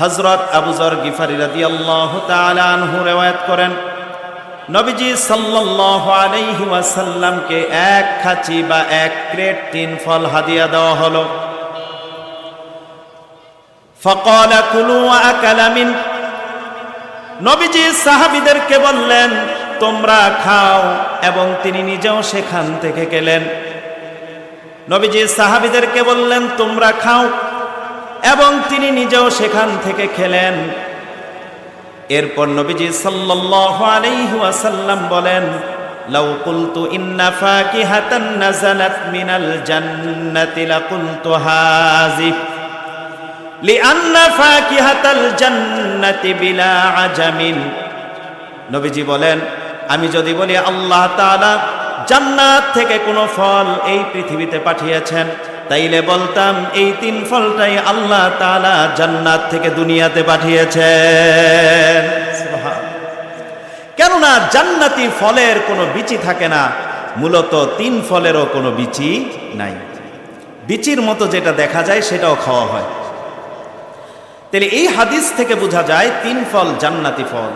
হযরত আবু যর গিফারী রাদিয়াল্লাহু তাআলা আনহু রিওয়ায়াত করেন, নবীজি সাল্লাল্লাহু আলাইহি ওয়াসাল্লামকে এক খাঁচি বা এক ক্রেট 3 ফল হাদিয়া দেওয়া হলো। ফাকালা কুলু ওয়া আকালা মিন, নবীজি সাহাবীদেরকে বললেন তোমরা খাও, এবং তিনি নিজেও সেখান থেকে খেলেন। নবীজি সাহাবীদেরকে বললেন তোমরা খাও, এবং তিনি নিজেও সেখান থেকে খেলেন। এরপর নবীজি সাল্লাল্লাহু আলাইহি ওয়াসাল্লাম বলেন, লাউ কুলতু ইন্না ফাকিহাতান নাযালাত মিনাল জান্নাতি লাকুলতু হাযি লিআন্না ফাকিহাতাল জান্নাতি বিলা আজামিন। নবীজি বলেন, আমি যদি বলি আল্লাহ তাআলা জান্নাত থেকে কোনো ফল এই পৃথিবীতে পাঠিয়েছেন, তাইলে বলতাম এই 3 ফলটাই আল্লাহ তাআলা জান্নাত থেকে দুনিয়াতে পাঠিয়েছেন। কেননা জান্নাতি ফলের কোনো বিচি থাকে না, মূলত 3 ফলেরও কোনো বিচি নাই। বিচির মতো যেটা দেখা যায় সেটাও খাওয়া হয়। তাহলে এই হাদিস থেকে বোঝা যায় 3 ফল জান্নাতি ফল।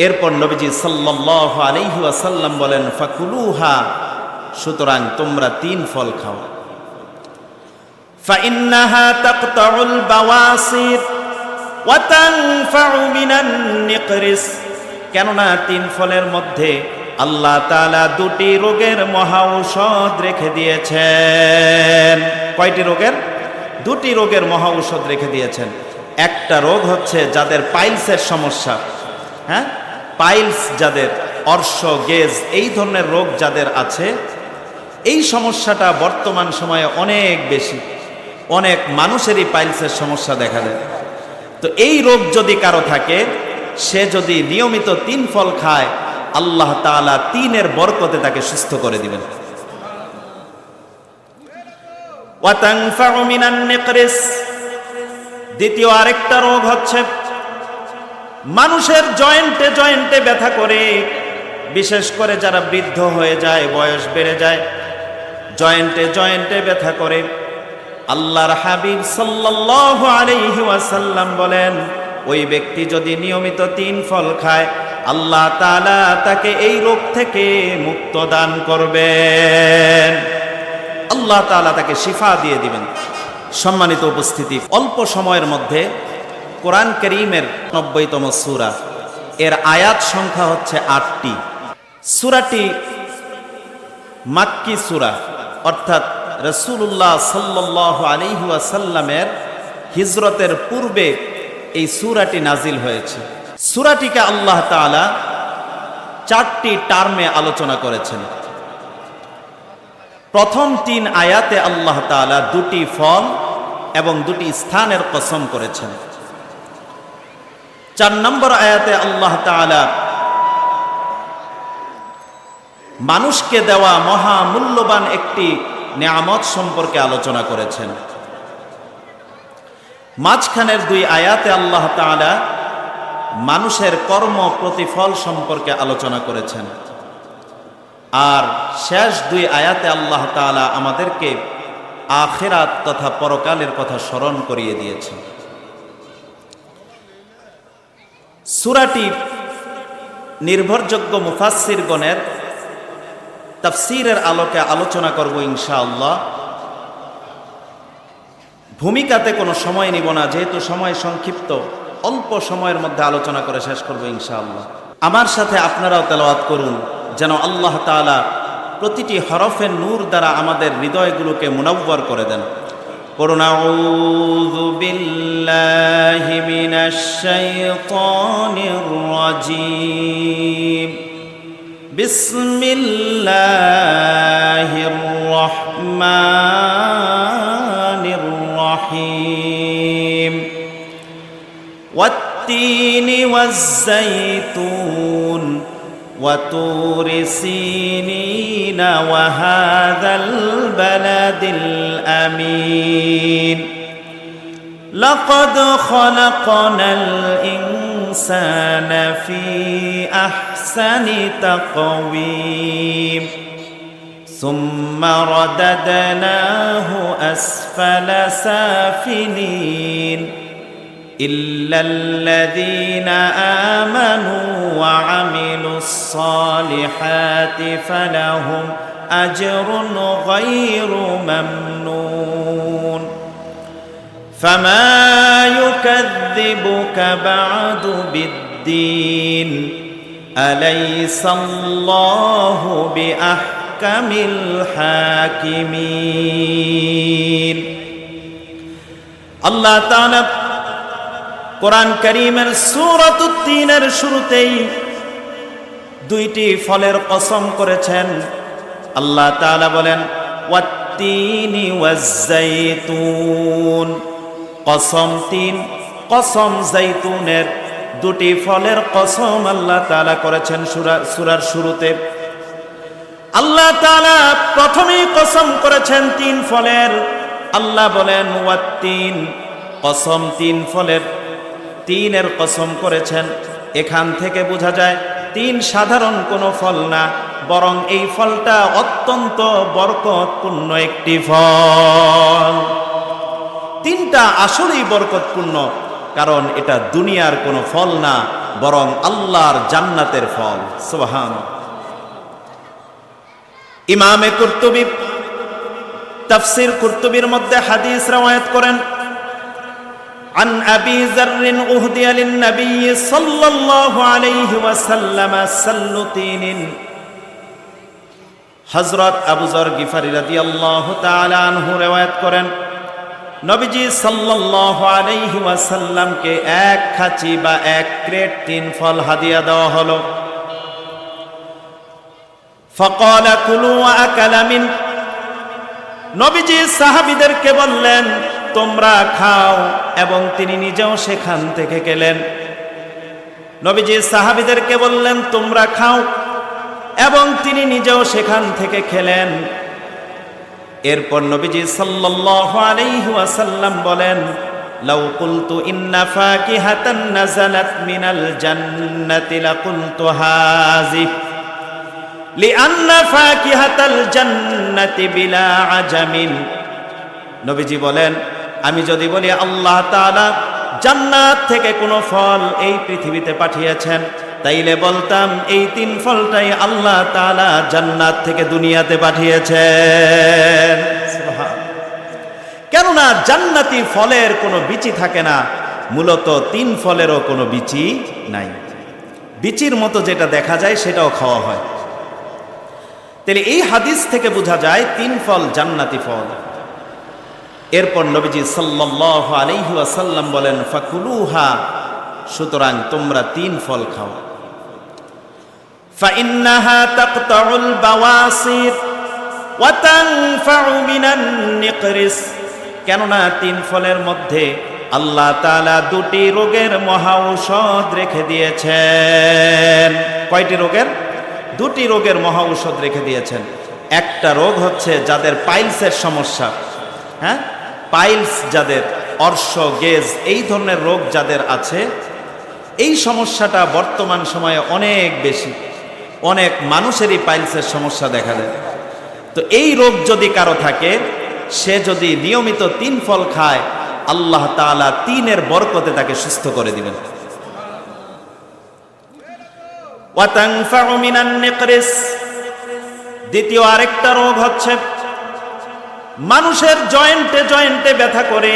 এরপর নবীজি সাল্লাল্লাহু আলাইহি ওয়াসাল্লাম বলেন, ফাকুলুহা, সুতরাং তোমরা 3 ফল খাও। ফাইন্নাহা তাকতাউল বাওয়াসির ওয়া তানফাউ মিনান নিকরিস, কেননা 3 ফলের মধ্যে আল্লাহ তাআলা 2টি রোগের মহা ঔষধ রেখে দিয়েছেন। কয়টি রোগের? 2টি রোগের মহা ঔষধ রেখে দিয়েছেন। একটা রোগ হচ্ছে যাদের পাইলসের সমস্যা, হ্যাঁ, পাইলস যাদের, অর্শ, গেজ, এই ধরনের রোগ যাদের আছে, এই সমস্যাটা বর্তমান সময়ে অনেক বেশি, অনেক মানুষেরই পাইলসের সমস্যা দেখা দেয়। তো এই রোগ যদি কারো থাকে, সে যদি নিয়মিত 3 ফল খায়, আল্লাহ তাআলা 3-এর বরকতে তাকে সুস্থ করে দিবেন। ওয়া তানফাউ মিনান নিকরিস, দ্বিতীয় আরেকটা রোগ হচ্ছে মানুষের জয়েন্টে জয়েন্টে ব্যথা করে, বিশেষ করে যারা বৃদ্ধ হয়ে যায়, বয়স বেড়ে যায়, জয়েন্টে জয়েন্টে ব্যথা করে। আল্লাহর হাবিব সাল্লাল্লাহু আলাইহি ওয়াসাল্লাম বলেন, ওই ব্যক্তি যদি নিয়মিত 3 ফল খায়, আল্লাহ তাআলা তাকে এই রোগ থেকে মুক্ত দান করবেন, আল্লাহ তাআলা তাকে শিফা দিয়ে দিবেন। সম্মানিত উপস্থিতি, অল্প সময়ের মধ্যে কোরআন কারীমের 90তম সূরা, এর আয়াত সংখ্যা হচ্ছে 8টি। সূরাটি মাক্কি সূরা, অর্থাৎ রাসূলুল্লাহ সাল্লাল্লাহু আলাইহি ওয়াসাল্লামের হিজরতের পূর্বে এই সূরাটি নাজিল হয়েছে। সূরাটিকে আল্লাহ তাআলা 4টি টার্মে আলোচনা করেছেন। প্রথম 3 আয়াতে আল্লাহ তাআলা 2টি ফল এবং 2টি স্থানের কসম করেছেন। 4 নম্বর আয়াতে আল্লাহ তাআলা মানুষকে দেওয়া মহা মূল্যবান একটি নিয়ামত সম্পর্কে আলোচনা করেছেন। মাঝখানের 2 আয়াতে আল্লাহ তাআলা মানুষের কর্ম প্রতিফল সম্পর্কে আলোচনা করেছেন। আর শেষ 2 আয়াতে আল্লাহ তাআলা আমাদেরকে আখিরাত তথা পরকালের কথা স্মরণ করিয়ে দিয়েছেন। সূরাটি নির্ভরযোগ্য মুফাসসিরগণের তাফসীরের আলোকে আলোচনা করব ইনশাআল্লাহ। ভূমিকাতে কোনো সময় নিব না, যেহেতু সময় সংক্ষিপ্ত, অল্প সময়ের মধ্যে আলোচনা করে শেষ করব ইনশাআল্লাহ। আমার সাথে আপনারাও তেলাওয়াত করুন, যেন আল্লাহ তাআলা প্রতিটি হরফের নূর দ্বারা আমাদের হৃদয়গুলোকে মুনাওয়ার করে দেন। পড়ুন, আউযু বিল্লাহি মিনাশ শাইতানির রাজীম, বিসমিল্লাহির রহমানির রহিম, ওয়াত-তিনি ওয়াজ-যাইতুন وطور سينين وهذا البلد الأمين لقد خلقنا الإنسان في أحسن تقويم ثم رددناه أسفل سافلين ইল্লাল্লাযীনা আমানু ওয়া আমিলুস সালিহাতি ফালাহুম আজরুন গায়রু মামনুন ফামা ইউকাযযিবুকা বা'দু বিদ্দীন আলাইসাল্লাহু বিআহকামিল হাকিমিন। আল্লাহ তাআলা কোরআন কারীমের সূরাতুত তিনের শুরুতেই দুইটি ফলের কসম করেছেন। আল্লাহ তাআলা বলেন ওয়াত-তিনি ওয়াজ-যাইতুন, কসম তিন, কসম যাইতুনের, দুটি ফলের কসম আল্লাহ তাআলা করেছেন সূরার শুরুতে। আল্লাহ তাআলা প্রথমেই কসম করেছেন তিন ফলের। আল্লাহ বলেন ওয়াত-তিন, কসম তিন ফলের, তিনের কসম করেছেন। এখান থেকে বোঝা যায় তিন সাধারণ কোনো ফল না, বরং এই ফলটা অত্যন্ত বরকতপূর্ণ একটি ফল। তিনটা আসলেই বরকতপূর্ণ, কারণ এটা দুনিয়ার কোনো ফল না, বরং আল্লাহর জান্নাতের ফল। সুবহানাল্লাহ। ইমামে কুরতুবী তাফসীর কুরতুবীর মধ্যে হাদিস রওয়ায়াত করেন, عن أبي ذر أهدي للنبي صلى الله عليه وسلم سل تين। হযরত আবু যর গিফারী রাদিয়াল্লাহু তাআলা আনহু riwayat করেন, নবীজি সাল্লাল্লাহু আলাইহি ওয়াসাল্লামকে এক খাঁচি বা এক ক্রেট তিন ফল হাদিয়া দেওয়া হলো। فقال كلوا وأكل من, নবীজি সাহাবীদেরকে বললেন তোমরা খাও, এবং তিনি নিজেও সেখান থেকে খেলেন। নবীজি সাহাবীদেরকে বললেন তোমরা খাও, এবং তিনি নিজেও সেখান থেকে খেলেন। এরপর নবীজি সাল্লাল্লাহু আলাইহি ওয়াসাল্লাম বলেন লাউ কুলতু ইন্না ফাকিহাতান নাযালাত মিনাল জান্নাতি লাকুলতু হাযি লিআন্না ফাকিহাতাল জান্নাতি বিলা আজামিন। নবীজি বলেন আমি যদি বলি আল্লাহ তাআলা জান্নাত থেকে কোনো ফল এই পৃথিবীতে পাঠিয়েছেন, তাইলে বলতাম এই তিন ফলটাই আল্লাহ তাআলা জান্নাত থেকে দুনিয়াতে পাঠিয়েছেন। কেননা জান্নাতি ফলের কোনো বিচি থাকে না, মূলত তিন ফলেরও কোনো বিচি নাই। বিচির মতো যেটা দেখা যায় সেটাও খাওয়া হয়। তাহলে এই হাদিস থেকে বোঝা যায় তিন ফল জান্নাতি ফল। এরপর নবীজি সাল্লাল্লাহু আলাইহি ওয়াসাল্লাম বলেন ফাকুলুহা, সুতরাং তোমরা তিন ফল খাও। ফাইন্নাহা তাকতাউল বাওয়াসির ওয়া তানফাউ মিনান নিকরিস, কেননা তিন ফলের মধ্যে আল্লাহ তাআলা দুটি রোগের মহা ঔষধ রেখে দিয়েছেন। কয়টি রোগের? দুটি রোগের মহা ঔষধ রেখে দিয়েছেন। একটা রোগ হচ্ছে যাদের পাইলসের সমস্যা, হ্যাঁ, পাইলস যাদের, অর্শ, গেজ, এই ধরনের রোগ যাদের আছে, এই সমস্যাটা বর্তমান সময়ে অনেক বেশি, অনেক মানুষেরই পাইলসের সমস্যা দেখা দেয়। তো এই রোগ যদি কারো থাকে, সে যদি নিয়মিত তিন ফল খায়, আল্লাহ তাআলা তিনের বরকতে তাকে সুস্থ করে দিবেন। ওয়া তানফাউ মিনান নিকরিস, দ্বিতীয় আরেকটা রোগ হচ্ছে মানুষের জয়েন্টে জয়েন্টে ব্যথা করে,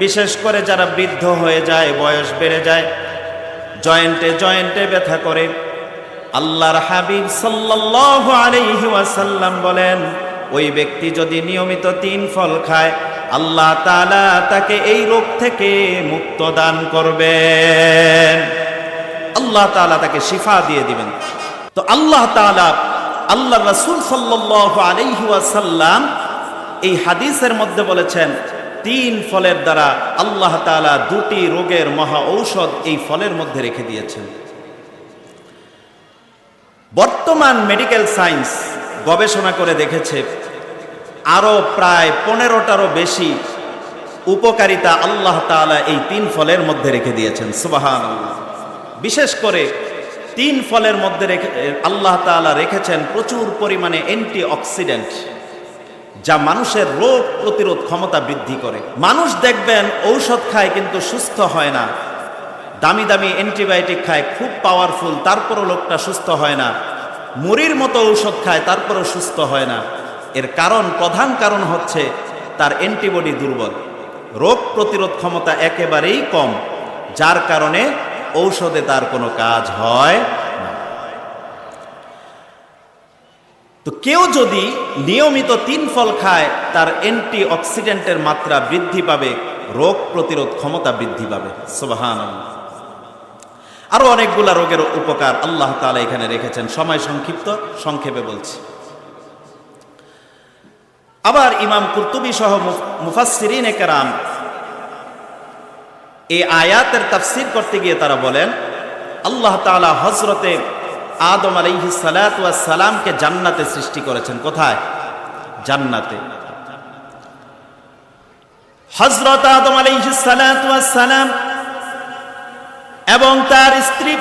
বিশেষ করে যারা বৃদ্ধ হয়ে যায়, বয়স বেড়ে যায়, জয়েন্টে জয়েন্টে ব্যথা করে। আল্লাহর হাবিব সাল্লাল্লাহু আলাইহি ওয়াসাল্লাম বলেন ওই ব্যক্তি যদি নিয়মিত তিন ফল খায়, আল্লাহ তাআলা তাকে এই রোগ থেকে মুক্ত দান করবেন, আল্লাহ তাআলা তাকে শিফা দিয়ে দিবেন। তো আল্লাহ তাআলা, আল্লাহর রাসূল সাল্লাল্লাহু আলাইহি ওয়াসাল্লাম এই হাদিসের মধ্যে বলেছেন তিন ফলের দ্বারা আল্লাহ তাআলা দুটি রোগের মহা ঔষধ এই ফলের মধ্যে রেখে দিয়েছেন। বর্তমান মেডিকেল সায়েন্স গবেষণা করে দেখেছে আরো প্রায় 15টারও বেশি উপকারিতা আল্লাহ তাআলা এই তিন ফলের মধ্যে রেখে দিয়েছেন। সুবহানাল্লাহ। বিশেষ করে তিন ফলের মধ্যে আল্লাহ তাআলা রেখেছেন প্রচুর পরিমাণে অ্যান্টি অক্সিডেন্ট, যা মানুষের রোগ প্রতিরোধ ক্ষমতা বৃদ্ধি করে। মানুষ দেখবেন ঔষধ খায় কিন্তু সুস্থ হয় না, দামি দামি অ্যান্টিবায়োটিক খায় খুব পাওয়ারফুল, তারপরও লোকটা সুস্থ হয় না। মুড়ির মতো ঔষধ খায় তারপরও সুস্থ হয় না। এর কারণ, প্রধান কারণ হচ্ছে তার অ্যান্টিবডি দুর্বল, রোগ প্রতিরোধ ক্ষমতা একেবারেই কম, যার কারণে ঔষধে তার কোনো কাজ হয় না। তো কেউ যদি নিয়মিত 3 ফল খায় তার অ্যান্টি অক্সিডেন্টের মাত্রা বৃদ্ধি পাবে, রোগ প্রতিরোধ ক্ষমতা বৃদ্ধি পাবে। সুবহানাল্লাহ। আরো অনেকগুলা রোগের উপকার আল্লাহ তাআলা এখানে রেখেছেন, সময় সংক্ষিপ্ত, সংক্ষেপে বলছি। আবার ইমাম কুরতুবী সহ মুফাসসিরিনে কেরাম এই আয়াতের তাফসীর করতে গিয়ে তারা বলেন, আল্লাহ তাআলা হযরতে আদম আলাইহিস সালাতু ওয়াস সালামকে জান্নাতে সৃষ্টি করেছেন। কোথায়? জান্নাতে। হযরত আদম আলাইহিস সালাতু ওয়াস সালাম এবং তার স্ত্রী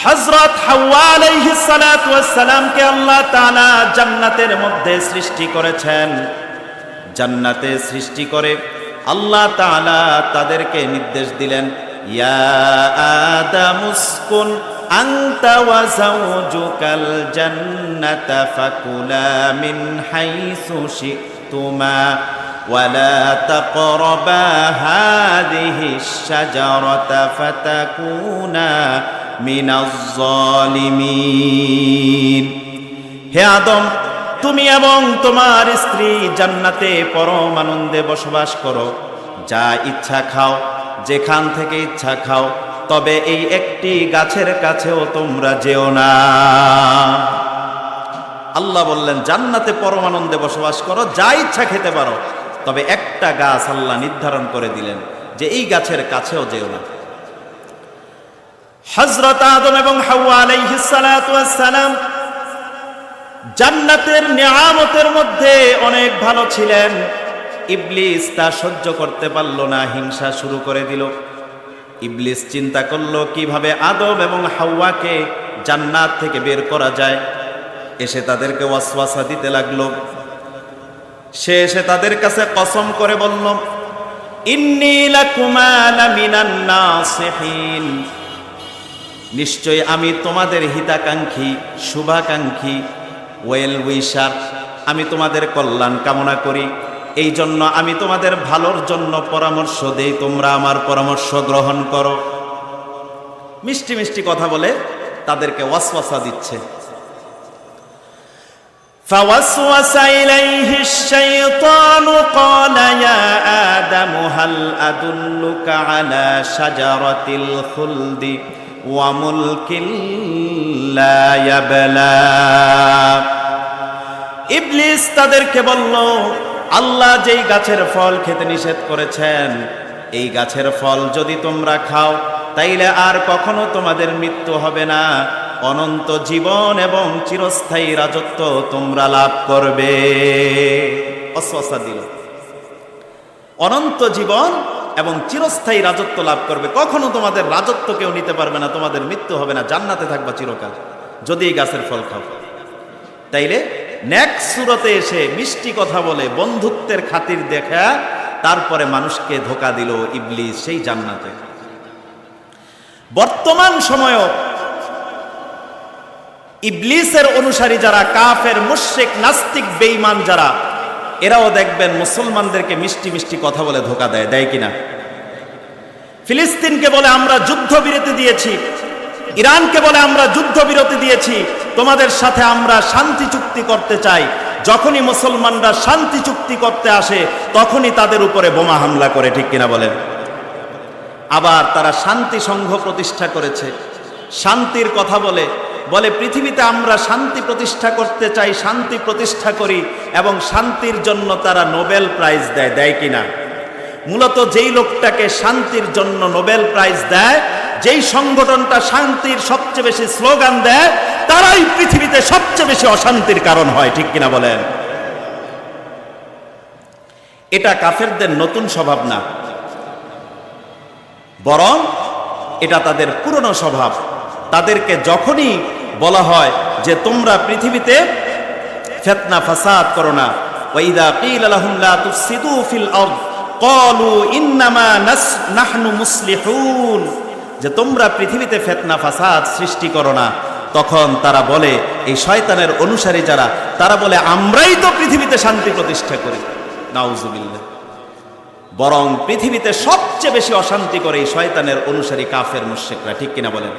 হযরত হাওয়া আলাইহিস সালাতু ওয়াস সালামকে আল্লাহ তাআলা জান্নাতের মধ্যে সৃষ্টি করেছেন। জান্নাতে সৃষ্টি করে আল্লাহ তাআলা তাদেরকে নির্দেশ দিলেন, ইয়া আদামুসকুন আনতা ওয়া যাওজুকাল জান্নাতা ফাকুলা মিন হাইসু শি'তুমা ওয়ালা তাকরাবা হাযিহিশ শাজারাতা ফাতাকুনা মিনাজ জালিমিন। হে আদম, তুমি এবং তোমার স্ত্রী জান্নাতে পরম আনন্দে বসবাস করো, যা ইচ্ছা খাও, যেখান থেকে ইচ্ছা খাও, তবে এই একটি গাছের কাছেও তোমরা যেও না। আল্লাহ বললেন জান্নাতে পরম আনন্দে বসবাস করো, যা ইচ্ছা খেতে পারো, তবে একটা গাছ আল্লাহ নির্ধারণ করে দিলেন যে এই গাছের কাছেও যেও না। হযরত আদম এবং হাওয়া আলাইহিস সালাতু ওয়াস সালাম জান্নাতের নিয়ামতের মধ্যে অনেক ভালো ছিলেন। ইবলিস তা সহ্য করতে পারল না, হিংসা শুরু করে দিল। ইবলিস চিন্তা করলো কিভাবে আদম এবং হাওয়াকে জান্নাত থেকে বের করা যায়। এসে তাদেরকে ওয়াসওয়াসা দিতে লাগলো। সে এসে তাদের কাছে কসম করে বলল, ইন্নী লাকুমা লামিনান নাসিহিন, নিশ্চয় আমি তোমাদের হিতাকাঙ্ক্ষী, শুভাকাঙ্ক্ষী, ওয়েল উইশার, আমি তোমাদের কল্যাণ কামনা করি। এই জন্য আমি তোমাদের ভালোর জন্য পরামর্শ দেই, তোমরা আমার পরামর্শ গ্রহণ করো। মিষ্টি মিষ্টি কথা বলে তাদেরকে ওয়াসওয়াসা দিচ্ছে। فوسوس إليه الشيطان قال يا آدم هل أدلك على شجرة الخلد وملك لا يبلى। ইবলিস তাদেরকে বলল, আল্লাহ যেই গাছের ফল খেতে নিষেধ করেছেন, এই গাছের ফল যদি তোমরা খাও তাইলে আর কখনো তোমাদের মৃত্যু হবে না, অনন্ত জীবন এবং চিরস্থায়ী রাজত্ব তোমরা লাভ করবে। ওয়াসওয়াসা দিল, অনন্ত জীবন এবং চিরস্থায়ী রাজত্ব লাভ করবে, কখনো তোমাদের রাজত্ব কেউ নিতে পারবে না, তোমাদের মৃত্যু হবে না, জান্নাতে থাকবা চিরকাল যদি এই গাছের ফল খাও। তাইলে নেক্সট সূরাতে এসে মিষ্টি কথা বলে বন্ধুত্বের খাতির দেখা তারপরে মানুষকে ধোঁকা দিল ইবলিস সেই জান্নাতে। বর্তমান সময়েও ইবলিসের অনুসারী যারা, কাফের, মুশরিক, নাস্তিক, বেঈমান যারা, এরাও দেখবেন মুসলমানদেরকে মিষ্টি মিষ্টি কথা বলে ধোঁকা দেয়, দেয় কিনা? ফিলিস্তিনকে বলে আমরা যুদ্ধবিরতি দিয়েছি, ইরানকে বলে আমরা যুদ্ধবিরতি দিয়েছি, তোমাদের সাথে আমরা শান্তি চুক্তি করতে চাই। যখনই মুসলমানরা শান্তি চুক্তি করতে আসে তখনই তাদের উপরে বোমা হামলা করে, ঠিক কিনা বলেন? আবার তারা শান্তি সংঘ প্রতিষ্ঠা করেছে, শান্তির কথা বলে বলে পৃথিবীতে আমরা শান্তি প্রতিষ্ঠা করতে চাই, শান্তি প্রতিষ্ঠা করি, এবং শান্তির জন্য তারা নোবেল প্রাইজ দেয়, দেয় কিনা? মূলত যেই লোকটাকে শান্তির জন্য নোবেল প্রাইজ দেয়, যেই সংগঠনটা শান্তির সবচেয়ে বেশি স্লোগান দেয়, তারাই পৃথিবীতে সবচেয়ে বেশি অশান্তির কারণ হয়, ঠিক কিনা বলেন? এটা কাফেরদের নতুন স্বভাব না, বরং এটা তাদের পুরনো স্বভাব। তাদেরকে যখনই বলা হয় যে তোমরা পৃথিবীতে ফিতনা ফাসাদ করো না, ওয়াইদা ক্বিলা লাহুম লা তুফসিদু ফিল আরদ ক্বালু ইন্নামা নাহনু মুসলিহুন, যে তোমরা পৃথিবীতে ফিতনা ফাসাদ সৃষ্টি করো না, তখন তারা বলে, এই শয়তানের অনুসারী যারা, তারা বলে আমরাই তো পৃথিবীতে শান্তি প্রতিষ্ঠা করি। নাউজুবিল্লাহ। বরং পৃথিবীতে সবচেয়ে বেশি অশান্তি করে এই শয়তানের অনুসারী কাফের মুশরিকরা, ঠিক কিনা বলেন?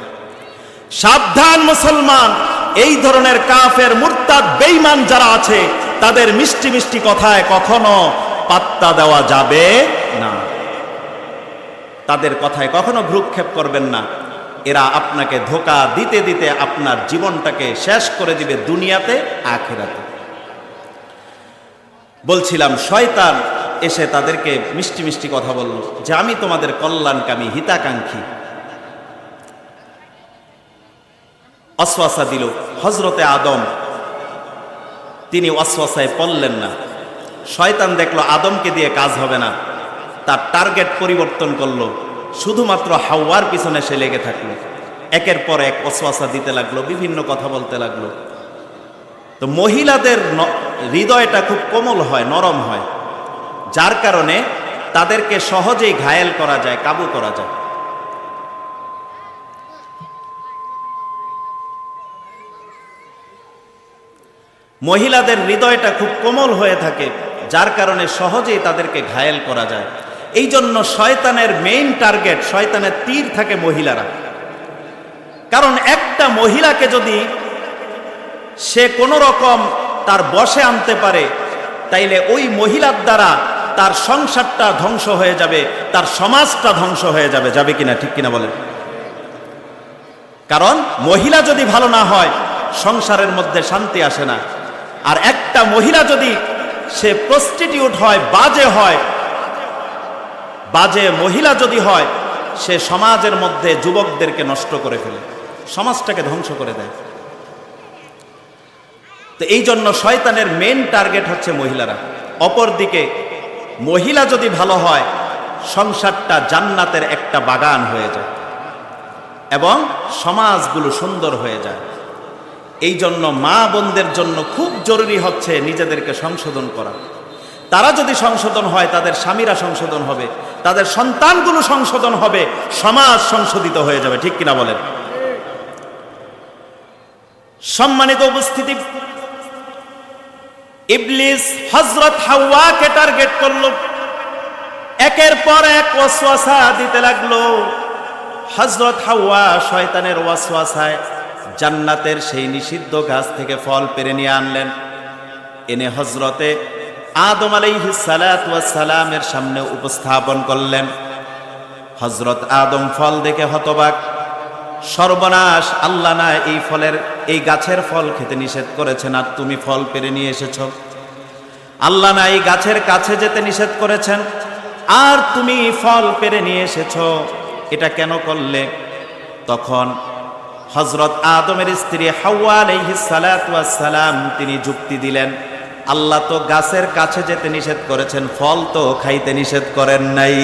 সাবধান মুসলমান, এই ধরনের কাফের মুরতাদ বেঈমান যারা আছে, তাদের মিষ্টি মিষ্টি কথায় কখনো পাত্তা দেওয়া যাবে না, তাদের কথায় কখনো ভ্রুক্ষেপ করবেন না। এরা আপনাকে ধোঁকা দিতে দিতে আপনার জীবনটাকে শেষ করে দিবে, দুনিয়াতে আখিরাতে। বলছিলাম, শয়তান এসে তাদেরকে মিষ্টি মিষ্টি কথা বলল যে আমি তোমাদের কল্যাণকামী, হিতাকাঙ্ক্ষী। ওয়াসওয়াসা দিল। হযরতে আদম তিনি ওয়াসওয়াসায় পড়লেন না। শয়তান দেখলো আদমকে দিয়ে কাজ হবে না, তার টার্গেট পরিবর্তন করলো, শুধুমাত্র হাওয়ার পিছনে সে লেগে থাকলো। একের পর এক ওয়াসওয়াসা দিতে লাগলো, বিভিন্ন কথা বলতে লাগলো। তো মহিলাদের হৃদয়টা খুব কোমল হয়, নরম হয়, যার কারণে তাদেরকে সহজেই ঘায়েল করা যায়, কাবু করা যায়। মহিলাদের হৃদয়টা খুব কোমল হয়ে থাকে, যার কারণে সহজেই তাদেরকে ঘায়েল করা যায়। এই জন্য শয়তানের মেইন টার্গেট, শয়তানের তীর থাকে মহিলারা। কারণ একটা মহিলাকে যদি সে কোনো রকম তার বশে আনতে পারে, তাইলে ওই মহিলার দ্বারা তার সংসারটা ধ্বংস হয়ে যাবে, তার সমাজটা ধ্বংস হয়ে যাবে। যাবে কিনা, ঠিক কিনা বলেন? কারণ মহিলা যদি ভালো না হয়, সংসারের মধ্যে শান্তি আসে না। আর একটা মহিলা যদি সে প্রস্টিটিউট হয়, বাজে হয়, বাজে মহিলা যদি হয়, সে সমাজের মধ্যে যুবকদেরকে নষ্ট করে ফেলে, সমাজটাকে ধ্বংস করে দেয়। তো এই জন্য শয়তানের মেন টার্গেট হচ্ছে মহিলারা। অপরদিকে মহিলা যদি ভালো হয়, সংসারটা জান্নাতের একটা বাগান হয়ে যায় এবং সমাজগুলো সুন্দর হয়ে যায়। এই জন্য মা বোনদের জন্য খুব জরুরি হচ্ছে নিজেদেরকে সংশোধন করা। তারা যদি সংশোধন হয়, তাদের স্বামীরা সংশোধন হবে, তাদের সন্তানগুলো সংশোধন হবে, সমাজ সংশোধিত হয়ে যাবে, ঠিক কিনা বলেন? সম্মানিত উপস্থিতি, ইবলিস হযরত হাওয়াকে টার্গেট করলো, একের পর এক ওয়াসওয়াসা দিতে লাগলো। হযরত হাওয়া শয়তানের ওয়াসওয়াসায় জান্নাতের সেই নিষিদ্ধ গাছ থেকে ফল পেরে নিয়ে আনলেন, এনে হযরতে আদম আলাইহিস সালাতু ওয়াস সালামের সামনে উপস্থাপন করলেন। হযরত আদম ফল দেখে হতবাক, সর্বনাশ, আল্লাহ না এই ফলের, এই গাছের ফল খেতে নিষেধ করেছেন, আর তুমি ফল পেরে নিয়ে এসেছ। আল্লাহ না এই গাছের কাছে যেতে নিষেধ করেছেন, আর তুমি ফল পেরে নিয়ে এসেছ, এটা কেন করলে? তখন হযরত আদমের স্ত্রী হাওয়া আলাইহিস সালাতু ওয়াস সালাম তিনি যুক্তি দিলেন, আল্লাহ তো গাছের কাছে যেতে নিষেধ করেছেন, ফল তো খাইতে নিষেধ করেন নাই।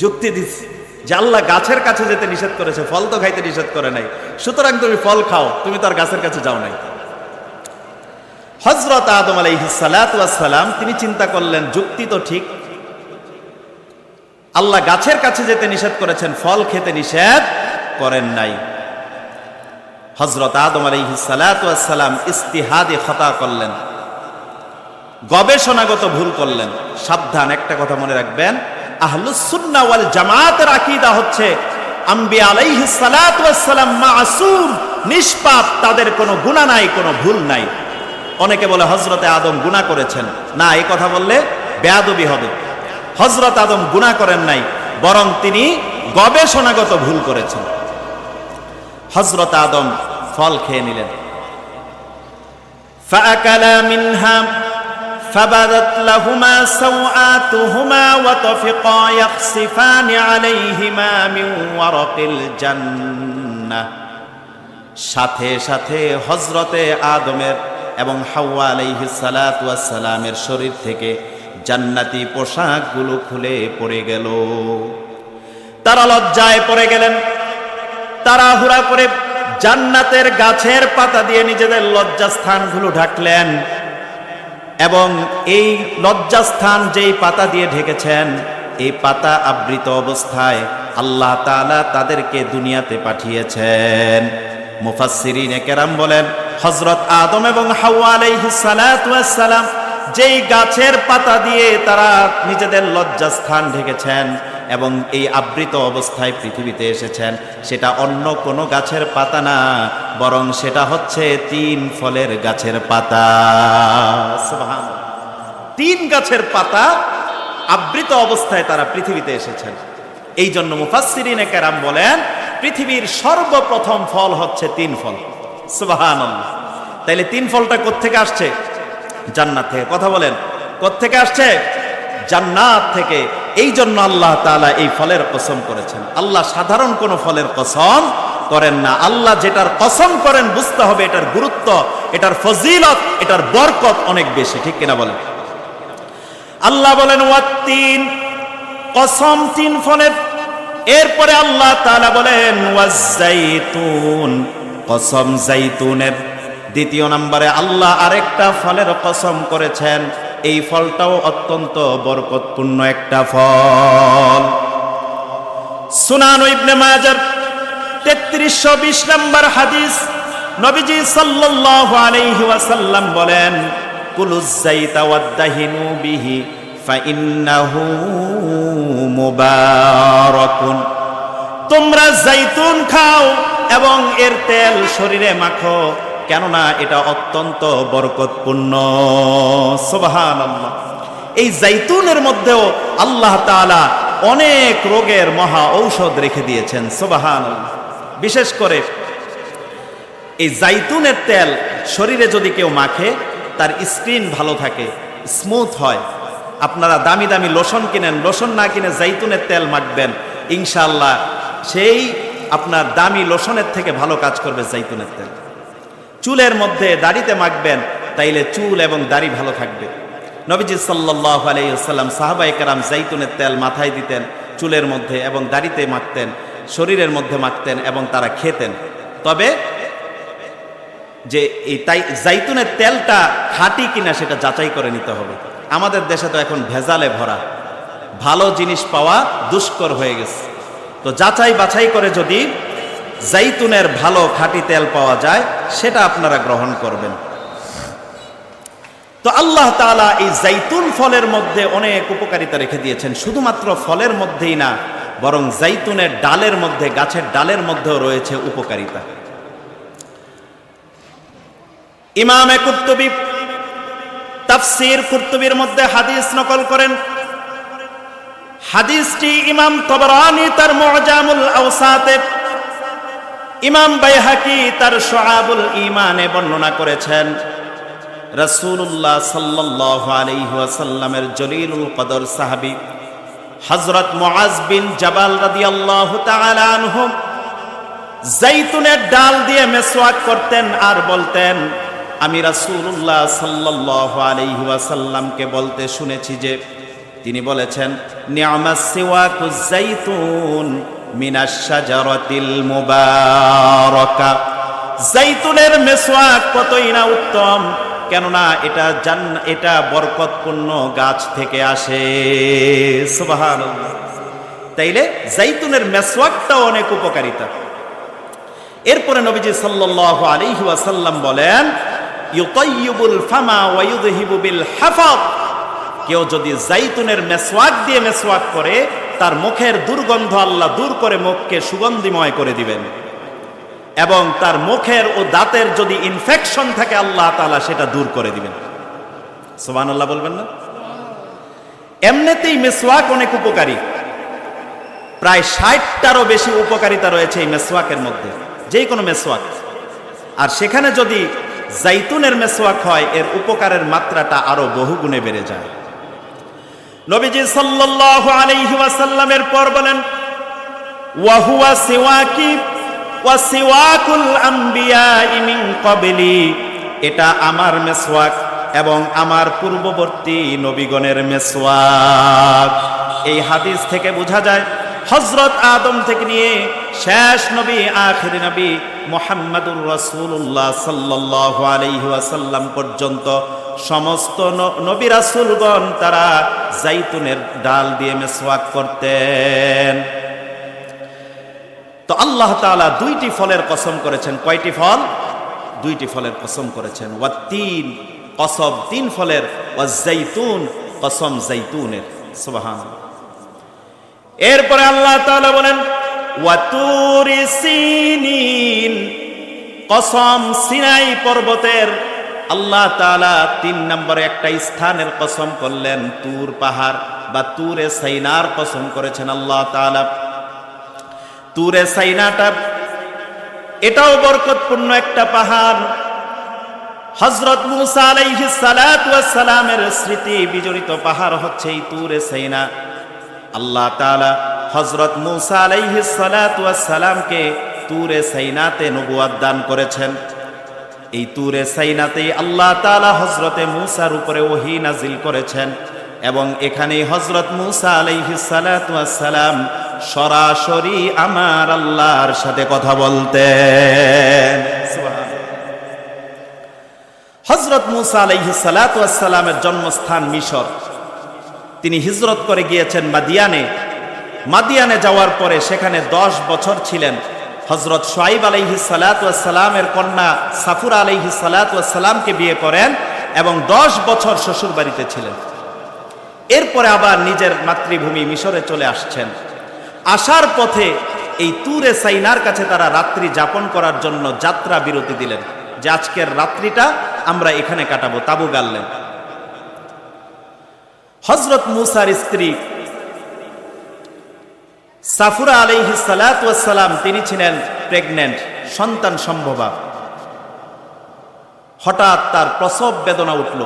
যুক্তি দিচ্ছে যে আল্লাহ গাছের কাছে যেতে নিষেধ করেছে, ফল তো খাইতে নিষেধ করে নাই, সুতরাং তুমি ফল খাও, তুমি তো আর গাছের কাছে যাও নাই। হযরত আদম আলাইহিস সালাতু ওয়াস সালাম তিনি চিন্তা করলেন, যুক্তি তো ঠিক, আল্লাহ গাছের কাছে যেতে নিষেধ করেছেন, ফল খেতে নিষেধ করেন নাই। হযরত আদম আলাইহিস সালাতু ওয়াস সালাম ইজতিহাদে খতা করলেন, গবেষণাগত ভুল করলেন। সাবধান, একটা কথা মনে রাখবেন, আহলুস সুন্নাহ ওয়াল জামাতের আকীদা হচ্ছে আম্বিয়া আলাইহিস সালাতু ওয়াস সালাম মাসুম, নিষ্পাপ, তাদের কোনো গুনাহ নাই, কোনো ভুল নাই। অনেকে বলে হযরতে আদম গুনাহ করেছেন, না, এই কথা বললে বেয়াদবি হবে। হযরত আদম গুনাহ করেন নাই, বরং তিনি গবেষণাগত ভুল করেছেন। হযরত আদম ফল খেয়ে নিলেন। ফাআকালা মিনহা فبدت لهما سوآتهما وطفقا يخصفان عليهما من ورق الجنة। সাথে সাথে হযরতে আদমের এবং হাওয়া আলাইহিস সালাতু ওয়াস সালামের শরীর থেকে জান্নাতি পোশাকগুলো খুলে পড়ে গেল। তারা লজ্জায় পড়ে গেলেন, তাড়াহুড়া করে জান্নাতের গাছের পাতা দিয়ে নিজেদের লজ্জাস্থানগুলো ঢাকলেন এবং এই লজ্জাস্থান যেই পাতা দিয়ে ঢেকেছেন, এই পাতা আবৃত অবস্থায় আল্লাহ তাআলা তাদেরকে দুনিয়াতে পাঠিয়েছেন। মুফাসসিরিনে কেরাম বলেন, হযরত আদম এবং হাওয়া আলাইহিস সালাতু ওয়াস সালাম যেই গাছের পাতা দিয়ে তারা নিজেদের লজ্জাস্থান ঢেকেছেন এবং এই আবৃত অবস্থায় পৃথিবীতে এসেছেন, সেটা অন্য কোনো গাছের পাতা না, বরং সেটা হচ্ছে 3 ফলের গাছের পাতা। সুবহানাল্লাহ, 3 গাছের পাতা আবৃত অবস্থায় তারা পৃথিবীতে এসেছেন। এই জন্য মুফাসসিরিনে কেরাম বলেন, পৃথিবীর সর্বপ্রথম ফল হচ্ছে 3 ফল। সুবহানাল্লাহ। তাইলে 3 ফলটা কোত্থেকে আসছে? জান্নাত থেকে। কথা বলেন, কোত্থেকে আসছে? জান্নাত থেকে। এই জন্য আল্লাহ তাআলা এই ফলের কসম করেছেন। আল্লাহ সাধারণ কোনো ফলের কসম করেন না। আল্লাহ যেটার কসম করেন বুঝতে হবে এটার গুরুত্ব, এটার ফজিলত, এটার বরকত অনেক বেশি। ঠিক কিনা বলেন? আল্লাহ বলেন ওয়াত্তিন, কসম 3 ফলের। এরপরে আল্লাহ তাআলা বলেন ওয়াজ্জাইতুন, কসম জাইতুনের। দ্বিতীয় নম্বরে আল্লাহ আরেকটা ফলের কসম করেছেন, এই ফলটাও অত্যন্ত বরকতপূর্ণ একটা ফল। সুনান ইবনে মাজাহ 3320 নম্বর হাদিস, নবীজি সাল্লাল্লাহু আলাইহি ওয়াসাল্লাম বলেন, কুলুজ যাইতা ওয়াদ্দাহিনু বিহি ফাইন্নাহু মুবারাকুন। তোমরা জাইতুন খাও এবং এর তেল শরীরে মাখো, কেননা এটা অত্যন্ত বরকতপূর্ণ। সুবহানাল্লাহ। এই জাইতুনের মধ্যেও আল্লাহ তাআলা অনেক রোগের মহা ঔষধ রেখে দিয়েছেন। সুবহানাল্লাহ। বিশেষ করে এই জাইতুনের তেল শরীরে যদি কেউ মাখে, তার স্কিন ভালো থাকে, স্মুথ হয়। আপনারা দামি দামি লোশন কিনেন, লোশন না কিনে জাইতুনের তেল মাখবেন, ইনশাআল্লাহ সেই আপনার দামি লোশনের থেকে ভালো কাজ করবে জাইতুনের তেল। চুলের মধ্যে, দাড়িতে মাখবেন, তাইলে চুল এবং দাড়ি ভালো থাকবে। নবীজি সাল্লাল্লাহু আলাইহি ওয়াসাল্লাম সাহাবায়ে কেরাম জাইতুনের তেল মাথায় দিতেন, চুলের মধ্যে এবং দাড়িতে মাখতেন, শরীরের মধ্যে মাখতেন এবং তারা খেতেন। তবে যে এই জাইতুনের তেলটা খাঁটি কিনা সেটা যাচাই করে নিতে হবে। আমাদের দেশে তো এখন ভেজালে ভরা, ভালো জিনিস পাওয়া দুষ্কর হয়ে গেছে। তো যাচাই বাছাই করে যদি জাইতুনের ভালো খাঁটি তেল পাওয়া যায়, সেটা আপনারা গ্রহণ করবেন। তো আল্লাহ তাআলা এই জাইতুন ফলের মধ্যে অনেক উপকারিতা রেখে দিয়েছেন। শুধুমাত্র ফলের মধ্যেই না, বরং জাইতুনের ডালের মধ্যে, গাছের ডালের মধ্যেও রয়েছে উপকারিতা। ইমামে কুরতুবী তাফসীর কুরতুবীর মধ্যে হাদিস নকল করেন। হাদিসটি ইমাম তাবরানী তার মুআজামুল আওসাতে, ইমাম বাইহাকি তার শুআবুল ঈমানে বর্ণনা করেছেন। রাসূলুল্লাহ সাল্লাল্লাহু আলাইহি ওয়াসাল্লামের জলিলুল কদর সাহাবী হযরত মুআজ বিন জাবাল রাদিয়াল্লাহু তাআলা আনহু জাইতুনের ডাল দিয়ে মেসওয়াক করতেন আর বলতেন, আমি রাসূলুল্লাহ সাল্লাল্লাহু আলাইহি ওয়াসাল্লামকে বলতে শুনেছি যে তিনি বলেছেন, নি'মাস সিওয়াকুজ জাইতুন মিনাশ শাজারাতিল মুবারাকা। জাইতুনের মেসওয়াক কতই না উত্তম, কেননা এটা বরকতপূর্ণ গাছ থেকে আসে। সুবহানাল্লাহ। তাইলে জাইতুনের মেসওয়াকটাও অনেক উপকারিতা। এরপরে নবীজি সাল্লাল্লাহু আলাইহি ওয়াসাল্লাম বলেন, ইউতাইয়িবুল ফামা ওয়া ইউযহিবু বিল হাফাদ। কেউ যদি জাইতুনের মেসওয়াক দিয়ে মেসওয়াক করে, তার মুখের দুর্গন্ধ আল্লাহ দূর করে মুখকে সুগন্ধিময় করে দিবেন, এবং তার মুখের ও দাঁতের যদি ইনফেকশন থাকে আল্লাহ তাআলা সেটা দূর করে দিবেন। সুবহানাল্লাহ বলবেন না? এমনিতেই মেসওয়াক অনেক উপকারী, প্রায় 60টারও বেশি উপকারিতা রয়েছে এই মেসওয়াকের মধ্যে, যেই কোনো মেসওয়াক। আর সেখানে যদি জাইতুনের মেসওয়াক হয়, এর উপকারের মাত্রাটা আরো বহুগুণে বেড়ে যায়। নবীজি সাল্লাল্লাহু আলাইহি ওয়াসাল্লামের পর বলেন, ওয়া হুয়া সিওয়াকি ওয়া সিওয়াকুল আমবিয়াই মিন ক্বাবলি। এটা আমার মেসওয়াক এবং আমার পূর্ববর্তী নবীগণের মেসওয়াক। এই হাদিস থেকে বোঝা যায় হযরত আদম থেকে নিয়ে শেষ নবী আখির নবী মুহাম্মাদুর রাসূলুল্লাহ সাল্লাল্লাহু আলাইহি ওয়াসাল্লাম পর্যন্ত সমস্ত নবী রাসূলগণ তারা জাইতুনের ডাল দিয়ে মিসওয়াক করতেন। তো আল্লাহ তাআলা দুইটি ফলের কসম করেছেন। কয়টি ফল? দুইটি ফলের কসম করেছেন। ওয়াত্তিন, কসম তিন ফলের, ওয়াজ্জাইতুন, কসম জাইতুনের। সুবহানাল্লাহ। এরপরে আল্লাহ তাআলা বলেন ওয়াতুরি সিনিন, কসম সিনাই পর্বতের। আল্লাহ তাআলা 3 নম্বরে একটা স্থানের কসম করলেন, তুর পাহাড় বা তুরে সাইনার কসম করেছেন আল্লাহ তাআলা। তুরে সাইনাটা এটাও বরকতপূর্ণ একটা পাহাড়। হযরত মূসা আলাইহিস সালাতু ওয়াস সালামের স্মৃতি বিজড়িত পাহাড় হচ্ছে এই তুরে সাইনা। আল্লাহ তাআলা হযরত মূসা আলাইহিস সালাতু ওয়াস সালামকে তুরে সাইনাতে নবুয়ত দান করেছেন। এই তুরে সাইনাতেই আল্লাহ তাআলা হযরতে মূসার উপরে ওহী নাজিল করেছেন এবং এখানেই হযরত মূসা আলাইহিস সালাতু ওয়াস সালাম সরাসরি আমার আল্লাহর সাথে কথা বলতেন। সুবহানাল্লাহ। হযরত মূসা আলাইহিস সালাতু ওয়াস সালামের জন্মস্থান মিশর। তিনি হিজরত করে গিয়েছেন মাদিয়ানে। মাদিয়ানে যাওয়ার পরে সেখানে 10 বছর ছিলেন। হযরত শুআইব আলাইহিস সালাতু ওয়াস সালামের কন্যা সাফুরা আলাইহিস সালাতু ওয়াস সালামকে বিয়ে করেন এবং 10 বছর শ্বশুর বাড়িতে ছিলেন। এরপরে আবার নিজের মাতৃভূমি মিশরে চলে আসছেন। আসার পথে এই তুরে সাইনার কাছে তারা রাত্রি যাপন করার জন্য যাত্রা বিরতি দিলেন, যে আজকের রাত্রিটা আমরা এখানে কাটাবো, তাবু গাড়লেন। হযরত মূসার স্ত্রী সাফুরা আলাইহিস সালাতু ওয়াস সালাম তিনি ছিলেন প্রেগন্যান্ট, সন্তান সম্ভবা। হঠাৎ তার প্রসব বেদনা উঠল।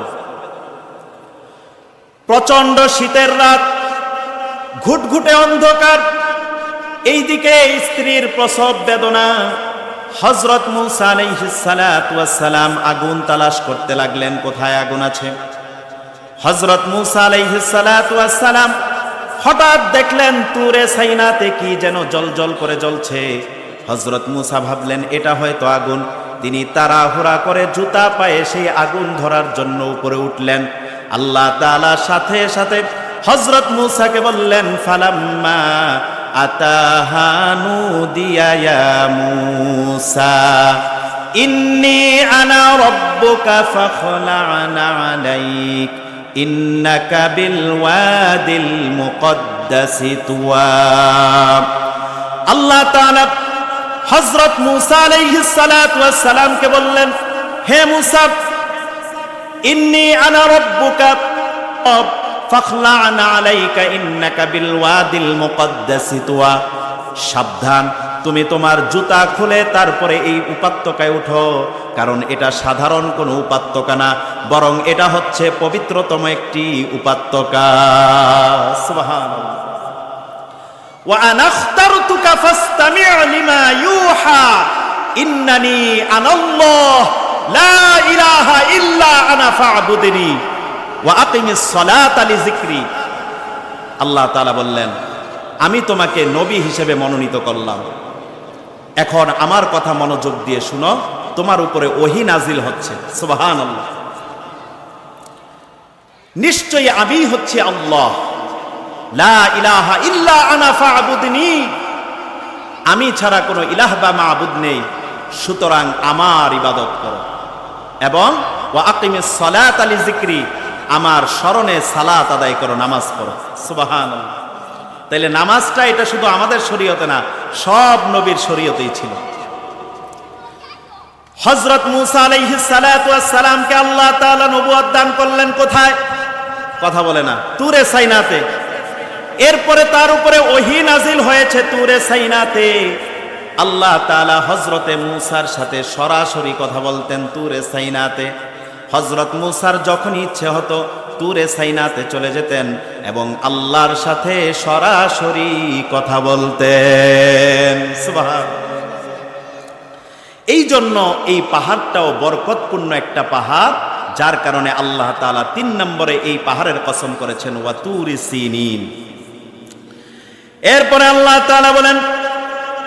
প্রচন্ড শীতের রাত, ঘুটঘুটে অন্ধকার, এইদিকে স্ত্রীর প্রসব বেদনা। হযরত মূসা আলাইহিস সালাতু ওয়াস সালাম আগুন তালাশ করতে লাগলেন, কোথায় আগুন আছে। হযরত মূসা আলাইহিস সালাতু ওয়াস সালাম হঠাৎ দেখলেন তুরে সাইনাতে কি যেন জ্বলজ্বল করে জ্বলছে। হযরত মূসা ভাবলেন এটা হয়তো আগুন। তিনি তাড়াহুড়া করে জুতা পায়ে সেই আগুন ধরার জন্য উপরে উঠলেন। আল্লাহ তাআলা সাথে সাথে হযরত মূসাকে বললেন ফালাম্মা আতাহা নুদিয়া ইয়া মূসা ইন্নী আনা রাব্বুকা ফাখলা'না আলাইক ইন্নাকা বিল ওয়াদিল মুকদ্দাসি তুওয়া। আল্লাহ তাআলা হযরত মূসা আলাইহিস সালাতু ওয়াস সালামকে বললেন, হে মূসা, ইন্নী আনা রাব্বুকা ফাখলা'না আলাইকা ইন্নাকা বিল ওয়াদিল মুকদ্দাসি তুওয়া। সাবধান, তুমি তোমার জুতা খুলে তারপরে এই উপত্যকায় উঠো, কারণ এটা সাধারণ কোনো উপত্যকা না, বরং এটা হচ্ছে পবিত্রতম একটি উপত্যকা। সুবহানাল্লাহ। ওয়া আনা আখতারতুকা ফাসতামি' লিমা ইউহা ইন্নানি আনাল্লাহ লা ইলাহা ইল্লা আনা ফা'বুদনি ওয়া আকিমিস সালাতা লিযিকরি। আল্লাহ তাআলা বললেন, আমি তোমাকে নবী হিসেবে মনোনীত করলাম, এখন আমার কথা মনোযোগ দিয়ে শুনো, তোমার উপরে ওহী নাজিল হচ্ছে। সুবহানাল্লাহ। নিশ্চয়ই আমি হচ্ছে আল্লাহ, লা ইলাহা ইল্লা আনা ফা'বুদনি, আমি ছাড়া কোনো ইলাহ বা মাবুদ নেই, সুতরাং আমার ইবাদত করো এবং ওয়া আকিমিস সালাতা লিযিকরি, আমার স্মরণে সালাত আদায় করো, নামাজ পড়ো। সুবহানাল্লাহ। তাইলে নামাজটা এটা শুধু আমাদের শরীয়তে না, সব নবীর শরীয়তেই ছিল। হযরত মূসা আলাইহিস সালাতু ওয়াস সালামকে আল্লাহ তাআলা নবুয়ত দান করলেন কোথায়? কথা বলে না, তুরে সাইনাতে। এরপরে তার উপরে ওহী নাজিল হয়েছে তুরে সাইনাতে। আল্লাহ তাআলা হযরতে মূসার সাথে সরাসরি কথা বলতেন তুরে সাইনাতে। হযরত মূসার যখন ইচ্ছে হতো তুরে সাইনাতে চলে যেতেন এবং আল্লাহর সাথে সরাসরি কথা বলতেন। সুবহানাল্লাহ। এই জন্য এই পাহাড়টাও বরকতপূর্ণ একটা পাহাড়, যার কারণে আল্লাহ তাআলা 3 নম্বরে এই পাহাড়ের কসম করেছেন ওয়া তুরি সিনিন। এরপরে আল্লাহ তাআলা বলেন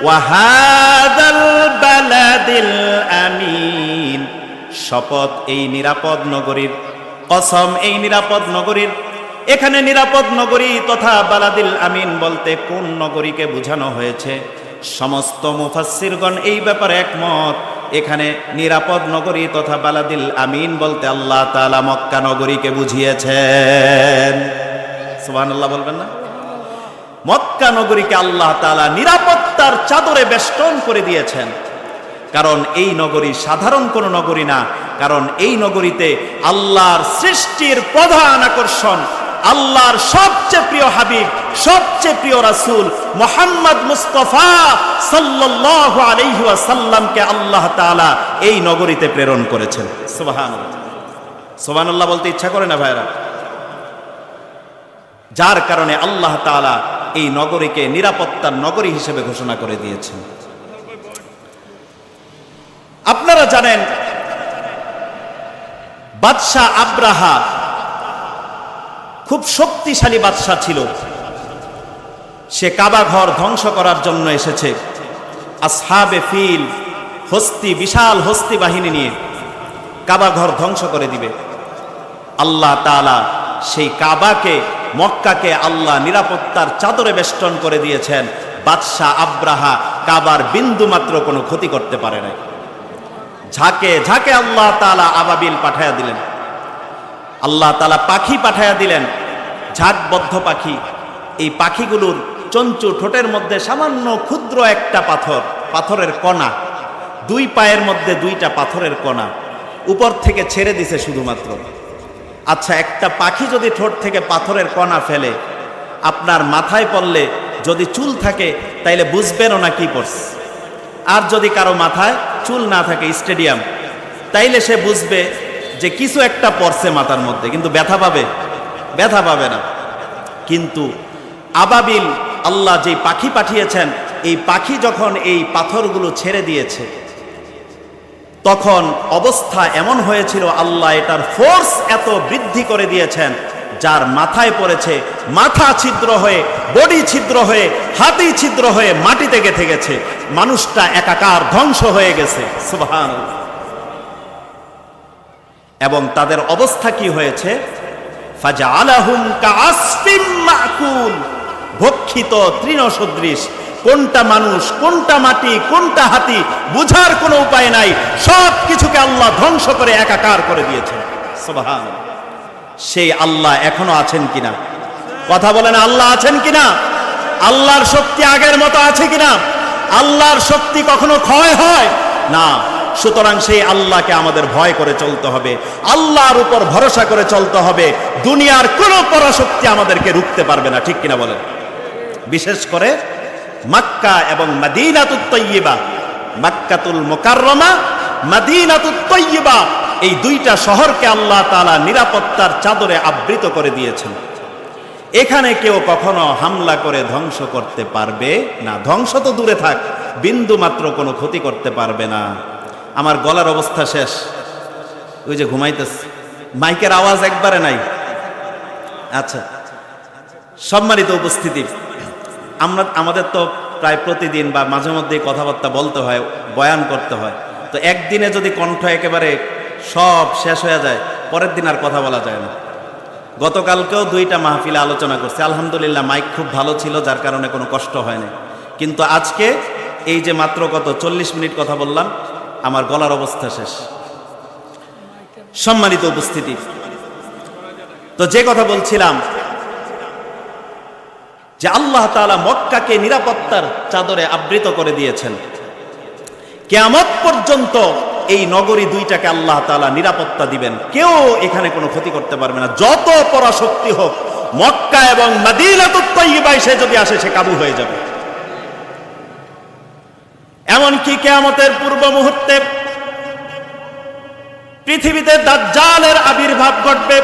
ওয়া হাযাল বালাদিল আমিন, শপথ এই নিরাপদ নগরীর, কসম এই নিরাপদ নগরীর। এখানে নিরাপদ নগরী তথা বালাদিল আমিন বলতে কোন নগরীকে বোঝানো হয়েছে? সমস্ত মুফাসসিরগণ এই ব্যাপারে একমত। এখানে নিরাপদ নগরী তথা বালাদিল আমিন বলতে আল্লাহ তাআলা মক্কা নগরীকে বুঝিয়েছেন। সুবহানাল্লাহ বলবেন না? মক্কা নগরীকে আল্লাহ তাআলা নিরাপত্তার চাদরে বেষ্টন করে দিয়েছেন। কারণ এই নগরী সাধারণ কোনো নগরী না, কারণ এই নগরীতে আল্লাহর সৃষ্টির প্রধান আকর্ষণ, আল্লাহর সবচেয়ে প্রিয় হাবিব, সবচেয়ে প্রিয় রাসূল মুহাম্মদ মুস্তাফা সাল্লাল্লাহু আলাইহি ওয়াসাল্লামকে আল্লাহ তাআলা এই নগরীতে প্রেরণ করেছেন। সুবহানাল্লাহ, সুবহানাল্লাহ বলতে ইচ্ছা করে না ভাইরা? যার কারণে আল্লাহ তাআলা এই নগরীকে নিরাপত্তার নগরী হিসেবে ঘোষণা করে দিয়েছেন। আপনারা জানেন বাদশাহ আব্রাহা খুব শক্তিশালী বাদশাহ ছিল। সে কাবা ঘর ধ্বংস করার জন্য এসেছে। আসহাবে ফিল, হস্তি, বিশাল হস্তি বাহিনী নিয়ে কাবা ঘর ধ্বংস করে দিবে। আল্লাহ তাআলা সেই কাবাকে, মক্কাকে আল্লাহ নিরাপত্তার চাদরে বেষ্টন করে দিয়েছেন। বাদশাহ আব্রাহা কাবার বিন্দু মাত্র কোনো ক্ষতি করতে পারে নাই। ঝাঁকে ঝাঁকে আল্লাহ তাআলা আবাবিল পাঠায়া দিলেন, আল্লাহ তাআলা পাখি পাঠায়া দিলেন, ঝাঁকবদ্ধ পাখি। এই পাখিগুলোর চঞ্চু ঠোঁটের মধ্যে সামান্য ক্ষুদ্র একটা পাথর, পাথরের কণা, দুই পায়ের মধ্যে দুইটা পাথরের কণা উপর থেকে ছেড়ে দিছে শুধুমাত্র। আচ্ছা, একটা পাখি যদি ঠোঁট থেকে পাথরের কণা ফেলে, আপনার মাথায় পড়লে যদি চুল থাকে তাইলে বুঝবেনও না কি পড়ছে। আর যদি কারো মাথায় চুল না থাকে, স্টেডিয়াম, তাইলে সে বুঝবে যে কিছু একটা পড়ছে মাথার মধ্যে, কিন্তু ব্যথা পাবে? ব্যথা পাবে না। কিন্তু আবাবিল, আল্লাহ যেই পাখি পাঠিয়েছেন, এই পাখি যখন এই পাথরগুলো ছেড়ে দিয়েছে, তখন অবস্থা এমন হয়েছিল, আল্লাহ এটার ফোর্স এত বৃদ্ধি করে দিয়েছেন, যার মাথায় পড়েছে মাথা ছিদ্র হয়ে, বডি ছিদ্র হয়ে, হাতি ছিদ্র হয়ে মাটিতে গেঁথে গেছে। মানুষটা একাকার ধ্বংস হয়ে গেছে। সুবহানাল্লাহ। এবং তাদের অবস্থা কি হয়েছে? ফাজআলাহুম কাআসফিম মাকুল, ভক্ষিত তৃণসদৃশ। কোনটা মানুষ, কোনটা মাটি, কোনটা হাতি বুঝার কোনো উপায় নাই। সব কিছুকে আল্লাহ ধ্বংস করে একাকার করে দিয়েছেন। সুবহানাল্লাহ। সেই আল্লাহ এখনো আছেন কিনা? কথা বলেন, আল্লাহ আছেন কিনা? আল্লাহর শক্তি আগের মতো আছে কিনা? আল্লাহর শক্তি কখনো ক্ষয় হয় না। সুতরাং সেই আল্লাহকে আমাদের ভয় করে চলতে হবে, আল্লাহর উপর ভরসা করে চলতে হবে। দুনিয়ার কোনো পরাশক্তি আমাদেরকে রুখতে পারবে না, ঠিক কিনা বলেন? বিশেষ করে মক্কা এবং মদিনাতুত তাইয়্যিবা, মক্কাতুল মুকাররমা, মদিনাতুত তাইয়্যিবা, এই দুইটা শহরকে আল্লাহ তাআলা নিরাপত্তার চাদরে আবৃত করে দিয়েছেন। এখানে কেউ কখনো হামলা করে ধ্বংস করতে পারবে না। ধ্বংস তো দূরে থাক, বিন্দু মাত্র কোনো ক্ষতি করতে পারবে না। আমার গলার অবস্থা শেষ, ওই যে ঘুমাইতেছে, মাইকের আওয়াজ একবারে নাই। আচ্ছা, সম্মানিত উপস্থিতি, আমাদের তো প্রায় প্রতিদিন বা মাঝে মধ্যে কথাবার্তা বলতে হয়, বয়ান করতে হয়। তো একদিনে যদি কণ্ঠ একেবারে সব শেষ হয়ে যায়, পরের দিন আর কথা বলা যায় না। গতকালকেও দুইটা মাহফিলে আলোচনা করছি, আলহামদুলিল্লাহ মাইক খুব ভালো ছিল, যার কারণে কোনো কষ্ট হয় না। কিন্তু আজকে এই যে মাত্র 40 মিনিট কথা বললাম, আমার গলার অবস্থা শেষ। সম্মানিত উপস্থিতি, তো যে কথা বলছিলাম যে আল্লাহ তাআলা মক্কাকে নিরাপত্তার চাদরে আবৃত করে দিয়েছেন। কিয়ামত পর্যন্ত এই নগরী দুইটাকে আল্লাহ তাআলা নিরাপত্তা দিবেন, কেউ এখানে কোনো ক্ষতি করতে পারবে না। যত পরাশক্তি হোক, মক্কা এবং মদিনাতুত তাইয়্যিবায় সে যদি আসে, সে কাবু হয়ে যাবে। এমনকি কিয়ামতের পূর্ব মুহূর্তে পৃথিবীতে দাজ্জালের আবির্ভাব ঘটবে।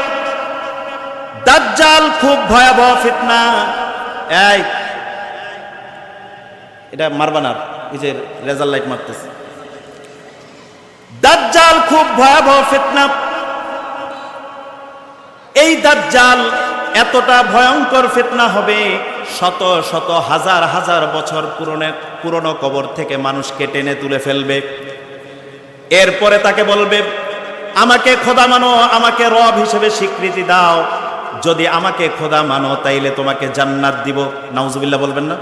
দাজ্জাল খুব ভয়াবহ ফিতনা। এই এটা মারবানার, এই যে রেজার লাইট মারতেছে। দাজ্জাল খুব ভয়াবহ ফিতনা। এই দাজ্জাল এতটা ভয়ঙ্কর ফিতনা হবে, শত শত হাজার হাজার বছর পুরনো কবর থেকে মানুষকে টেনে তুলে ফেলবে। এরপরে তাকে বলবে, আমাকে খোদা মানো, আমাকে রব হিসেবে স্বীকৃতি দাও। যদি আমাকে খোদা মানো তাইলে তোমাকে জান্নাত দিব, নাউজুবিল্লাহ বলবেন না?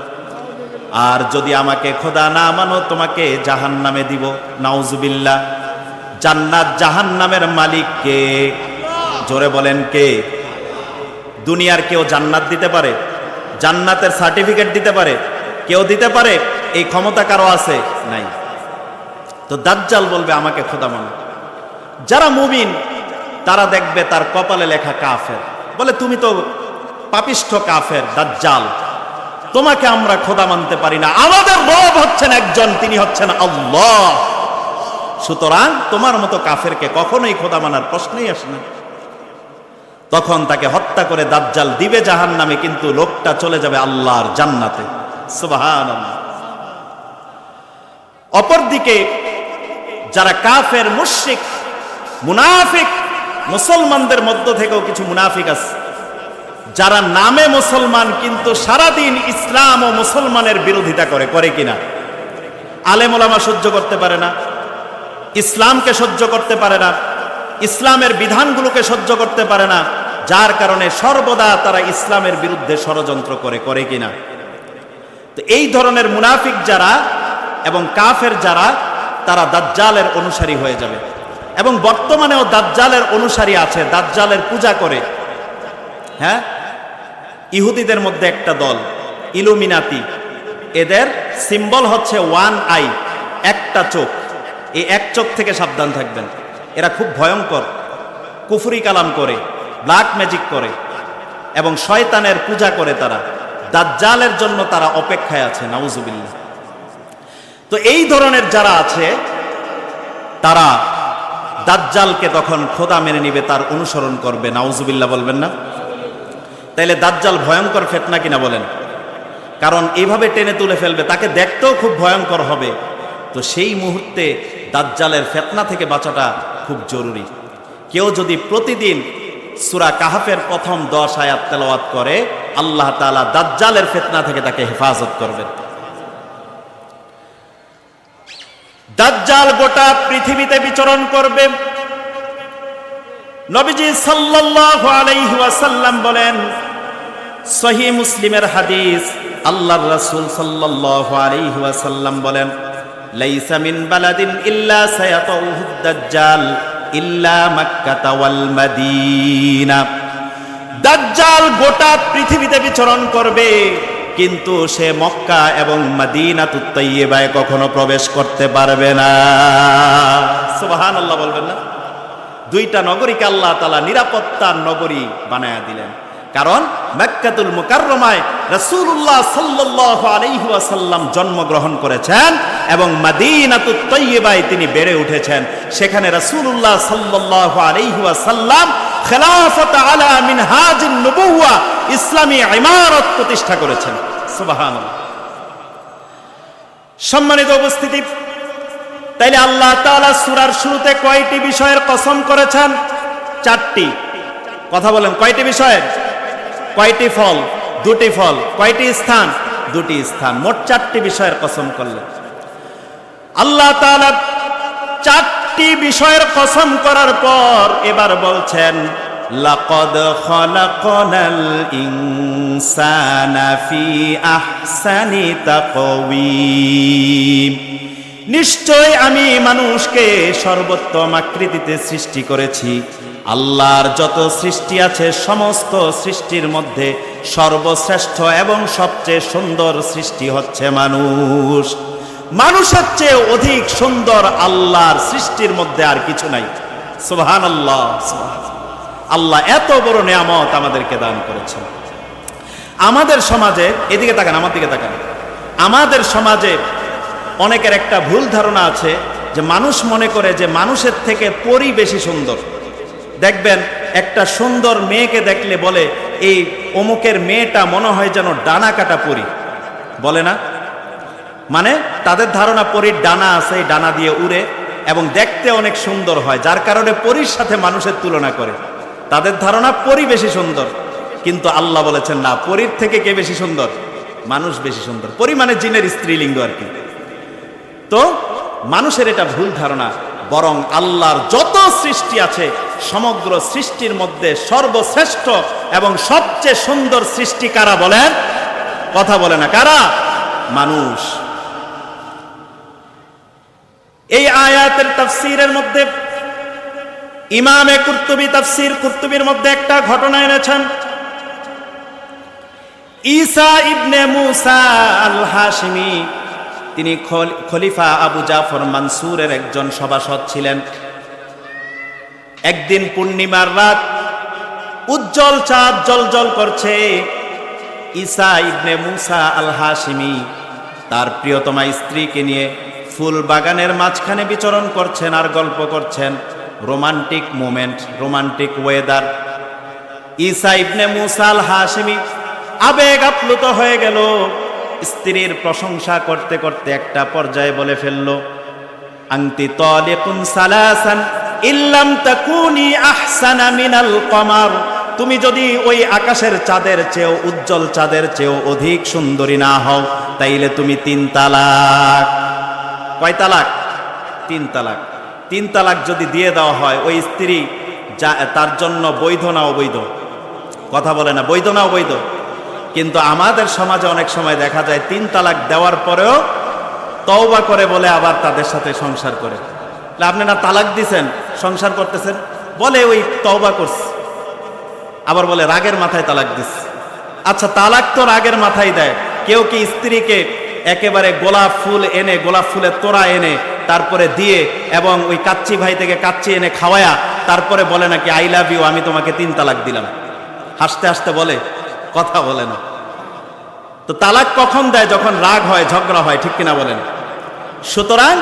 আর যদি আমাকে খোদা না মানো তোমাকে জাহান্নামে দিব, নাউজুবিল্লাহ। জান্নাত জাহান্নামের মালিক কে? জোরে বলেন কে? দুনিয়ার কেউ জান্নাত দিতে পারে? জান্নাতের সার্টিফিকেট দিতে পারে? কেউ দিতে পারে? এই ক্ষমতা কারো আছে? নাই। তো দাজ্জাল বলবে আমাকে খোদা মানো। যারা মুমিন তারা দেখবে তার কপালে লেখা কাফের, বলে তুমি তো পাপিষ্ঠ কাফের দাজ্জাল, তোমাকে আমরা খোদা মানতে পারি না, আমাদের রব হচ্ছেন একজন, তিনি হচ্ছেন আল্লাহ। সুতরাং তোমার মতো কাফেরকে কখনোই খোদা মানার প্রশ্নই আসে না। তখন তাকে হত্যা করে দাজ্জাল দিবে জাহান্নামে, কিন্তু লোকটা চলে যাবে আল্লাহর জান্নাতে। সুবহানাল্লাহ। অপরদিকে যারা কাফের, মুশরিক, মুনাফিক, মুসলমানদের মধ্য থেকেও কিছু মুনাফিক আছে যারা নামে মুসলমান কিন্তু সারাদিন ইসলাম ও মুসলমানের বিরোধিতা করে। করে কিনা? আলেম ওলামা সহ্য করতে পারে না, ইসলামকে সহ্য করতে পারে না, ইসলামের বিধানগুলোকে সহ্য করতে পারে না, যার কারণে সর্বদা তারা ইসলামের বিরুদ্ধে ষড়যন্ত্র করে। করে কিনা? তো এই ধরনের মুনাফিক যারা এবং কাফের যারা, তারা দাজ্জালের অনুসারী হয়ে যাবে। এবং বর্তমানেও দাজ্জালের অনুসারী আছে, দাজ্জালের পূজা করে। হ্যাঁ, ইহুদিদের মধ্যে একটা দল ইলুমিনাতি, এদের সিম্বল হচ্ছে ওয়ান আই, একটা চোখ। এই এক চোখ থেকে সাবধান থাকবেন, এরা খুব ভয়ঙ্কর, কুফরি কালাম করে, ব্ল্যাক ম্যাজিক করে এবং শয়তানের পূজা করে। তারা দাজ্জালের জন্য তারা অপেক্ষায় আছে, নাউজুবিল্লাহ। তো এই ধরনের যারা আছে তারা দাজ্জালকে তখন খোদা মেনে নিবে, তার অনুসরণ করবে, নাউজুবিল্লাহ বলবেন না? তাইলে দাজ্জাল ভয়ঙ্কর ফিতনা কিনা বলেন? কারণ এইভাবে টেনে তুলে ফেলবে, তাকে দেখতেও খুব ভয়ঙ্কর হবে। তো সেই মুহূর্তে দাজ্জালের ফিতনা থেকে বাঁচাটা খুব জরুরি। কেউ যদি প্রতিদিন সূরা কাহফের প্রথম 10 আয়াত তেলাওয়াত করে, আল্লাহ তাআলা দাজ্জালের ফিতনা থেকে তাকে হেফাজত করবেন। দাজ্জাল গোটা পৃথিবীতে বিচরণ করবে। নবীজি সাল্লাল্লাহু আলাইহি ওয়াসাল্লাম বলেন, সহিহ মুসলিমের হাদিস, আল্লাহর রাসূল সাল্লাল্লাহু আলাইহি ওয়াসাল্লাম বলেন, লাইসা মিন বালাদিন ইল্লা সায়াতাউহুদ দাজ্জাল ইল্লা মাক্কাতা ওয়াল মাদিনা। দাজ্জাল গোটা পৃথিবীতে বিচরণ করবে, কিন্তু সে মক্কা এবং মদিনাতুত তাইয়্যিবায় কখনো প্রবেশ করতে পারবে না। সুবহানাল্লাহ বলবেন না? দুইটা নগরীকে আল্লাহ তাআলা নিরাপত্তার নগরী বানায়া দিলেন। কারণ মক্কাতুল মুকাররমায় রাসূলুল্লাহ সাল্লাল্লাহু আলাইহি ওয়াসাল্লাম জন্মগ্রহণ করেছেন এবং মদিনাতুত তাইয়্যিবায় তিনি বেড়ে উঠেছেন। সেখানে রাসূলুল্লাহ সাল্লাল্লাহু আলাইহি ওয়াসাল্লাম খেলাফত আলা মিনহাজিন নবুওয়া, ইসলামী ইমারত প্রতিষ্ঠা করেছেন। সুবহানাল্লাহ। সম্মানিত উপস্থিতি, তাইলে আল্লাহ তাআলা সূরার শুরুতে কয়টি বিষয়ের কসম করেছেন? 4টি। কথা বলেন, কয়টি বিষয়ের? কয়টি ফল? 2টি ফল। কয়টি স্থান? 2টি স্থান। মোট 4টি বিষয়ের কসম করলেন। আল্লাহ তাআলা 4টি বিষয়ের কসম করার পর এবার বলছেন, লাকাদ খালাকনাল ইনসানা ফি আহসানি তাকওয়িম। নিশ্চয় আমি মানুষকে সর্বোত্তম আকৃতিতে সৃষ্টি করেছি। আল্লাহর যত সৃষ্টি আছে সমস্ত সৃষ্টির মধ্যে সর্বশ্রেষ্ঠ এবং সবচেয়ে সুন্দর সৃষ্টি হচ্ছে মানুষ। মানুষের চেয়ে অধিক সুন্দর আল্লাহর সৃষ্টির মধ্যে আর কিছু নাই। সুবহানাল্লাহ। আল্লাহ এত বড় নিয়ামত আমাদেরকে দান করেছেন। আমাদের সমাজে, এদিকে তাকান, আমার দিকে তাকান, আমাদের সমাজে অনেকের একটা ভুল ধারণা আছে যে মানুষ মনে করে যে মানুষের থেকে পরী বেশি সুন্দর। দেখবেন একটা সুন্দর মেয়েকে দেখলে বলে এই অমুকের মেয়েটা মনে হয় যেন ডানা কাটা পরী, বলে না? মানে তাদের ধারণা পরীর ডানা আছে, এই ডানা দিয়ে উড়ে এবং দেখতে অনেক সুন্দর হয়, যার কারণে পরীর সাথে মানুষের তুলনা করে। তাদের ধারণা পরী বেশি সুন্দর। কিন্তু আল্লাহ বলেছেন না, পরীর থেকে কে বেশি সুন্দর? মানুষ বেশি সুন্দর। পরী মানে জিনের স্ত্রীলিঙ্গ আর কি। তো মানুষের এটা ভুল ধারণা, বরং আল্লাহর যত সৃষ্টি আছে সমগ্র সৃষ্টির মধ্যে সর্বশ্রেষ্ঠ এবং সবচেয়ে সুন্দর সৃষ্টি কারা বলেন? কথা বলে না, কারা? মানুষ। এই আয়াতের তাফসীরের মধ্যে ইমামে কুরতুবী তাফসীর কুরতুবীর মধ্যে একটা ঘটনা এনেছেন। ঈসা ইবনে মুসা আল হাশিমি, তিনি খলিফা আবু জাফর মানসুরের একজন সভাসদ ছিলেন। একদিন পূর্ণিমার রাত, উজ্জ্বল চাঁদ জ্বলজ্বল করছে। ঈসা ইবনে মুসা আল হাশিমি তার প্রিয়তমা স্ত্রীকে নিয়ে ফুল বাগানের মাঝখানে বিচরণ করছেন আর গল্প করছেন। Romantic moment, romantic weather. Isa Ibne Musa Al Hashimi আবেগ আপ্লুত হয়ে গেল। স্ত্রীর প্রশংসা করতে করতে একটা পর্যায়ে বলে ফেলল, আনতি তালিকুন সালাসান ইল্লাম তাকুনি আহসানা মিনাল কমার। তুমি যদি ওই আকাশের চাঁদের চেয়েও, উজ্জ্বল চাঁদের চেয়েও অধিক সুন্দরী না হও, তাইলে তুমি 3 তালাক। কয় তালাক? 3 তালাক। 3 তালাক যদি দিয়ে দেওয়া হয়, ওই স্ত্রী তার জন্য বৈধ না অবৈধ? কথা বলে না, বৈধ না অবৈধ? কিন্তু আমাদের সমাজে অনেক সময় দেখা যায় 3 তালাক দেওয়ার পরেও তওবা করে বলে আবার তাদের সাথে সংসার করে। আপনি না তালাক দিছেন, সংসার করতেছেন, বলে ওই তওবা করছে, আবার বলে রাগের মাথায় তালাক দিস। আচ্ছা, তালাক তো রাগের মাথায় দেয়। কেউ কি স্ত্রীকে একেবারে গোলাপ ফুল এনে, গোলাপ ফুলের তোড়া এনে তারপরে দিয়ে, এবং ওই কাচ্চি ভাই থেকে কাচ্চি এনে খাওয়ায়া তারপরে বলে নাকি আই লাভ ইউ, আমি তোমাকে 3 তালাক দিলাম? হাসতে হাসতে বলে, কথা বলে না। তো তালাক কখন দেয়? যখন রাগ হয়, ঝগড়া হয়, ঠিক কিনা বলেন? সুতরাং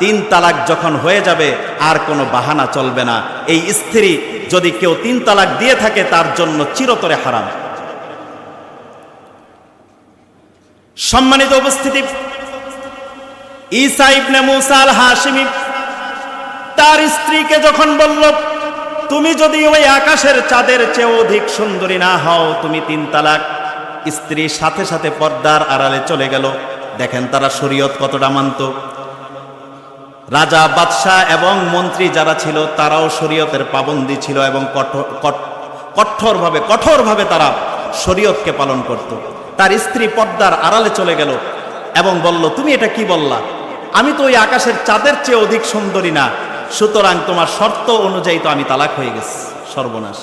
3 তালাক যখন হয়ে যাবে আর কোনো বাহানা চলবে না। এই স্ত্রী যদি কেউ 3 তালাক দিয়ে থাকে, তার জন্য চিরতরে হারাম। সম্মানিত উপস্থিতি, ঈসা ইবনে মুসা আল হাশিমি তার স্ত্রীকে যখন বলল, তুমি যদি ওই আকাশের চাঁদের চেয়ে অধিক সুন্দরী না হও, তুমি 3 তালাক, স্ত্রী সাথে সাথে পর্দার আড়ালে চলে গেল। দেখেন তারা শরীয়ত কতটা মানত। রাজা, বাদশাহ এবং মন্ত্রী যারা ছিল তারাও শরীয়তের পাবন্দী ছিল এবং কঠোরভাবে তারা শরীয়তকে পালন করত। তার স্ত্রী পর্দার আড়ালে চলে গেল এবং বলল, তুমি এটা কি বললা? আমি তো ওই আকাশের চাঁদের চেয়ে অধিক সুন্দরী না, সুতরাং তোমার শর্ত অনুযায়ী তো আমি তালাক হয়ে গেছি। সর্বনাশ।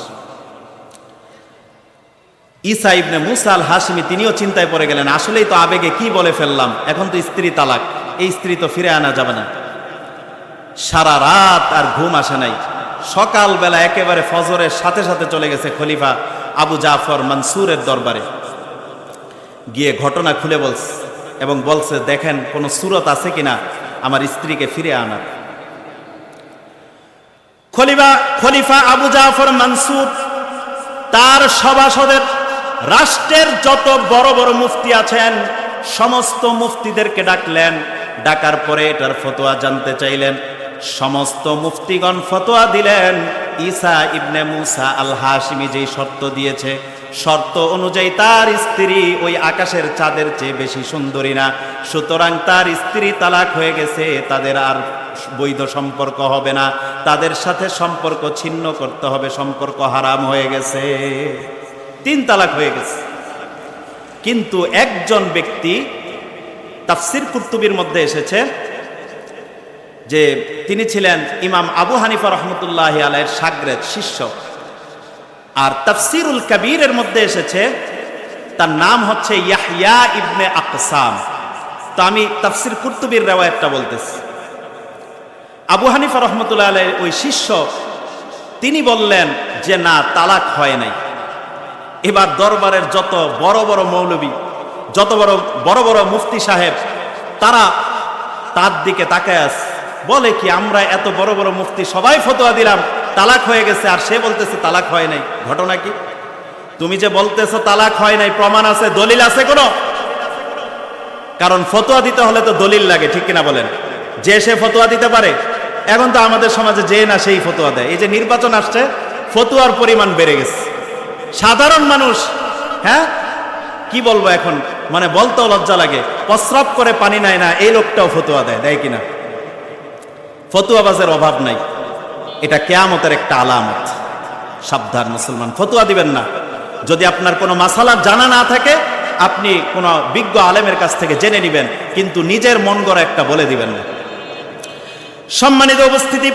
ঈসা ইবনে মুসা আল হাশিমি তিনিও চিন্তায় পড়ে গেলেন, আসলেই তো আবেগে কি বলে ফেললাম, এখন তো স্ত্রী তালাক, এই স্ত্রী তো ফিরে আনা যাবে না। সারা রাত আর ঘুম আসে নাই। সকালবেলা একেবারে ফজরের সাথে সাথে চলে গেছে খলিফা আবু জাফর মানসুরের দরবারে, গিয়ে ঘটনা খুলে বলছে এবং বলছে, দেখেন কোনো সুরত আছে কিনা আমার স্ত্রীকে ফিরে আনার। খলিফা আবু জাফর মানসুর তার সভাসদের, রাষ্ট্রের যত বড় বড় মুফতি আছেন সমস্ত মুফতিদেরকে ডাকলেন। ডাকার পরে এটার ফতোয়া জানতে চাইলেন। সমস্ত মুফতিগণ ফতোয়া দিলেন, ঈসা ইবনে মুসা আল হাশিমি যেই শর্ত দিয়েছে, শর্ত অনুযায়ী তার স্ত্রী ওই আকাশের চাঁদের চেয়ে বেশি সুন্দরী না, সুতরাং তার স্ত্রী তালাক হয়ে গেছে, তাদের আর বৈধ সম্পর্ক হবে না, তাদের সাথে সম্পর্ক ছিন্ন করতে হবে, সম্পর্ক হারাম হয়ে গেছে, 3 তালাক হয়ে গেছে। কিন্তু একজন ব্যক্তি, তাফসির কুরতুবীর মধ্যে এসেছে যে তিনি ছিলেন ইমাম আবু হানিফা রহমতুল্লাহি আলাইহির শাগরেদ, শিষ্য। আর তাফসিরুল কবীরের মধ্যে এসেছে তার নাম হচ্ছে ইয়াহইয়া ইবনে আকসাম। তো আমি তাফসির কুরতুবীর রিওয়ায়াতটা বলতেছি। আবু হানিফা রহমতুল্লাহ আলাইহির ওই শিষ্য তিনি বললেন যে না, তালাক হয় নাই। এবার দরবারের যত বড় বড় মৌলবী, যত বড় বড় মুফতি সাহেব, তারা তার দিকে তাকায় আছে, বলে কি আমরা এত বড় বড় মুফতি সবাই ফতোয়া দিলাম তালাক হয়ে গেছে, আর সে বলতেছে তালাক হয় নাই। ঘটনা কি? তুমি যে বলতেছো তালাক হয় নাই, প্রমাণ আছে, দলিল আছে কোনো? কারণ ফতোয়া দিতে হলে তো দলিল লাগে, ঠিক কিনা বলেন? যে সে ফতোয়া দিতে পারে? এখন তো আমাদের সমাজে যে না সেই ফতোয়া দেয়। এই যে নির্বাচন আসছে, ফতোয়ার পরিমাণ বেড়ে গেছে। সাধারণ মানুষ, হ্যাঁ কি বলবো এখন, মানে বলতেও লজ্জা লাগে, প্রস্রাব করে পানি নেয় না, এই লোকটাও ফতোয়া দেয়, দেয় কিনা? ফতোয়াবাজের অভাব নাই, এটা কিয়ামতের একটা আলামত। সাবধান মুসলমান, ফতোয়া দিবেন না। যদি আপনার কোনো মাসালা জানা না থাকে, আপনি কোনো বিজ্ঞ আলেমের কাছ থেকে জেনে নেবেন, কিন্তু নিজের মন গড়া একটা বলে দিবেন না। সম্মানিত উপস্থিতি,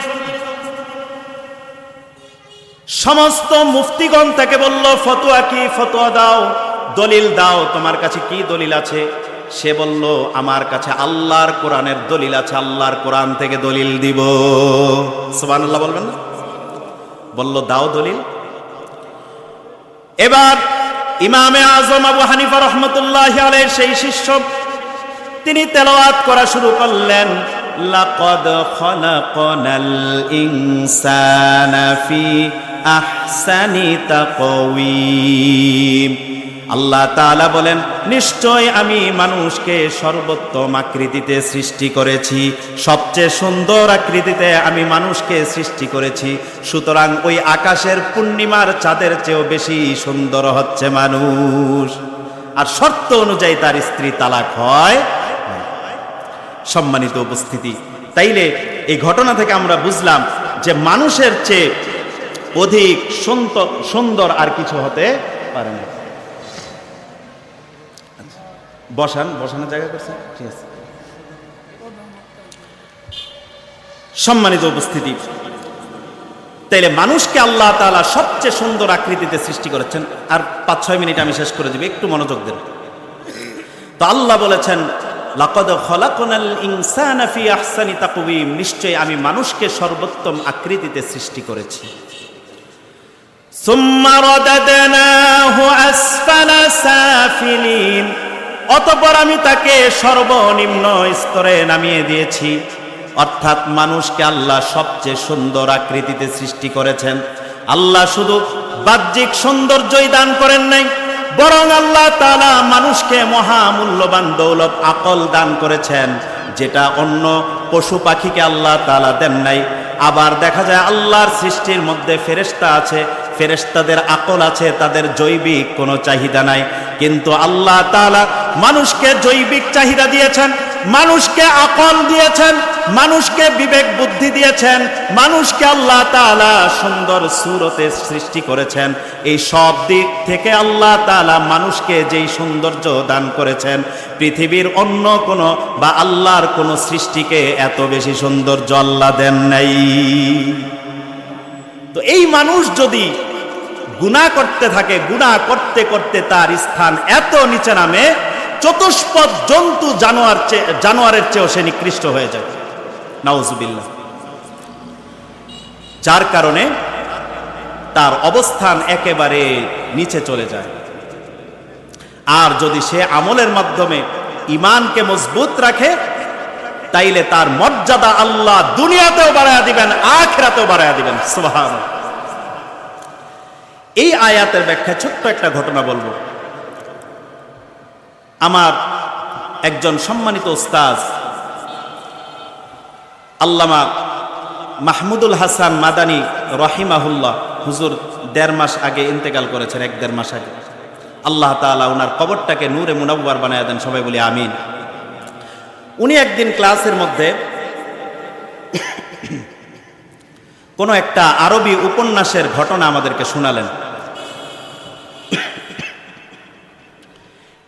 সমস্ত মুফতিগণ তাকে বলল, ফতোয়া কি? ফতোয়া দাও, দলিল দাও, তোমার কাছে কি দলিল আছে? সে বলল, আমার কাছে আল্লাহর কোরআনের দলিল আছে, আল্লাহর কোরআন থেকে দলিল দিব। সুবহানাল্লাহ বলবেন না? বলল, দাও দলিল। এবার ইমামে আজম আবু হানিফা রাহমাতুল্লাহি আলাইহির সেই শিষ্য, তিনি তেলাওয়াত করা শুরু করলেন, লাকাদ খালাকনাল ইনসানা ফি আহসানি তাকওয়িম। আল্লাহ তাআলা বলেন, নিশ্চয় আমি মানুষকে সর্বোত্তম আকৃতিতে সৃষ্টি করেছি, সবচেয়ে সুন্দর আকৃতিতে আমি মানুষকে সৃষ্টি করেছি। সুতরাং ওই আকাশের পূর্ণিমার চাঁদের চেয়েও বেশি সুন্দর হচ্ছে মানুষ। আর শর্ত অনুযায়ী তার স্ত্রী তালাক হয়। সম্মানিত উপস্থিতি, তাইলে এই ঘটনা থেকে আমরা বুঝলাম যে মানুষের চেয়ে অধিক সুন্দর আর কিছু হতে পারে না। বসানোর জায়গা করছে, ঠিক আছে। সম্মানিত উপস্থিতি, তাইলে মানুষকে আল্লাহ তাআলা সবচেয়ে সুন্দর আকৃতিতে সৃষ্টি করেছেন। আর 5-6 মিনিট আমি শেষ করে দিব, একটু মনোযোগ দেন। তো আল্লাহ বলেছেন, লাকাদ খালাকনাল ইনসানা ফি আহসানি তাকওয়িম, নিশ্চয় আমি মানুষকে সর্বোত্তম আকৃতিতে সৃষ্টি করেছি। সুম্মা রাদাদনাহু আসফালা সাফিলিন, অতঃপর আমি তাকে সর্বনিম্ন স্তরে নামিয়ে দিয়েছি। অর্থাৎ মানুষকে আল্লাহ সবচেয়ে সুন্দর আকৃতিতে সৃষ্টি করেছেন। আল্লাহ শুধু বাহ্যিক সৌন্দর্যই দান করেন নাই, বরং আল্লাহ তাআলা মানুষকে মহামূল্যবান দৌলত আকল দান করেছেন, যেটা অন্য পশু পাখিকে আল্লাহ তাআলা দেন নাই। আবার দেখা যায় আল্লাহর সৃষ্টির মধ্যে ফেরেশতা আছে, ফেরেশতাদের আকল আছে, তাদের জৈবিক কোনো চাহিদা নাই। কিন্তু আল্লাহ তাআলা মানুষকে জৈবিক চাহিদা দিয়েছেন, মানুষকে আকল দিয়েছেন, মানুষকে বিবেক বুদ্ধি দিয়েছেন, মানুষকে আল্লাহ তাআলা সুন্দর সূরতে সৃষ্টি করেছেন। এই সব দিক থেকে আল্লাহ তাআলা মানুষকে যেই সৌন্দর্য দান করেছেন, পৃথিবীর অন্য কোনো বা আল্লাহর কোনো সৃষ্টিকে এত বেশি সৌন্দর্য আল্লাহ দেন নাই। তো এই মানুষ যদি গুনাহ করতে থাকে, গুনাহ করতে করতে তার স্থান এত নিচে নামে, চতুষ্পদ জন্তু জানোয়ারের চেয়েও সে নিকৃষ্ট হয়ে যায়। নাউজুবিল্লাহ। যার কারণে তার অবস্থান একেবারে নিচে চলে যায়। আর যদি সে আমলের মাধ্যমে ঈমানকে মজবুত রাখে, তাইলে তার মর্যাদা আল্লাহ দুনিয়াতেও বাড়ায়া দিবেন, আখিরাতেও বাড়ায়া দিবেন। সুবহানাল্লাহ। এই আয়াতের ব্যাখ্যা ছোট্ট একটা ঘটনা বলবো। আমার একজন সম্মানিত উস্তাদ আল্লামা মাহমুদুল হাসান মাদানী রহিমাহুল্লাহ, হুজুর 1.5 মাস আগে ইন্তেকাল করেছেন, 1-1.5 মাস আগে। আল্লাহ তাআলা ওনার কবরটাকে নূরে মুনাওয়ার বানায় দেন, সবাই বলি আমিন। উনি একদিন ক্লাসের মধ্যে কোনো একটা আরবি উপন্যাসের ঘটনা আমাদেরকে শোনালেন।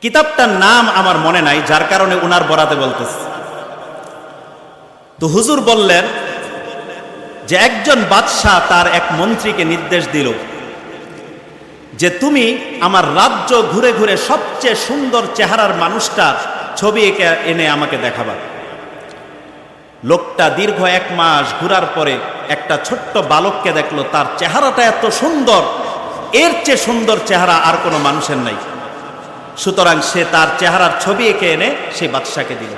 কিতাবটার নাম আমার মনে নাই, যার কারণে উনার বরাতে বলতেছে। তো হুজুর বললেন যে একজন বাদশাহ তার এক মন্ত্রীকে নির্দেশ দিল যে তুমি আমার রাজ্য ঘুরে ঘুরে সবচেয়ে সুন্দর চেহারার মানুষটার ছবি এঁকে এনে আমাকে দেখাবা। লোকটা দীর্ঘ 1 মাস ঘোরার পরে একটা ছোট্ট বালককে দেখলো, তার চেহারাটা এত সুন্দর, এর চেয়ে সুন্দর চেহারা আর কোনো মানুষের নাই। সুতরাং সে তার চেহারার ছবি এঁকে এনে সেই বাদশাকে দিল।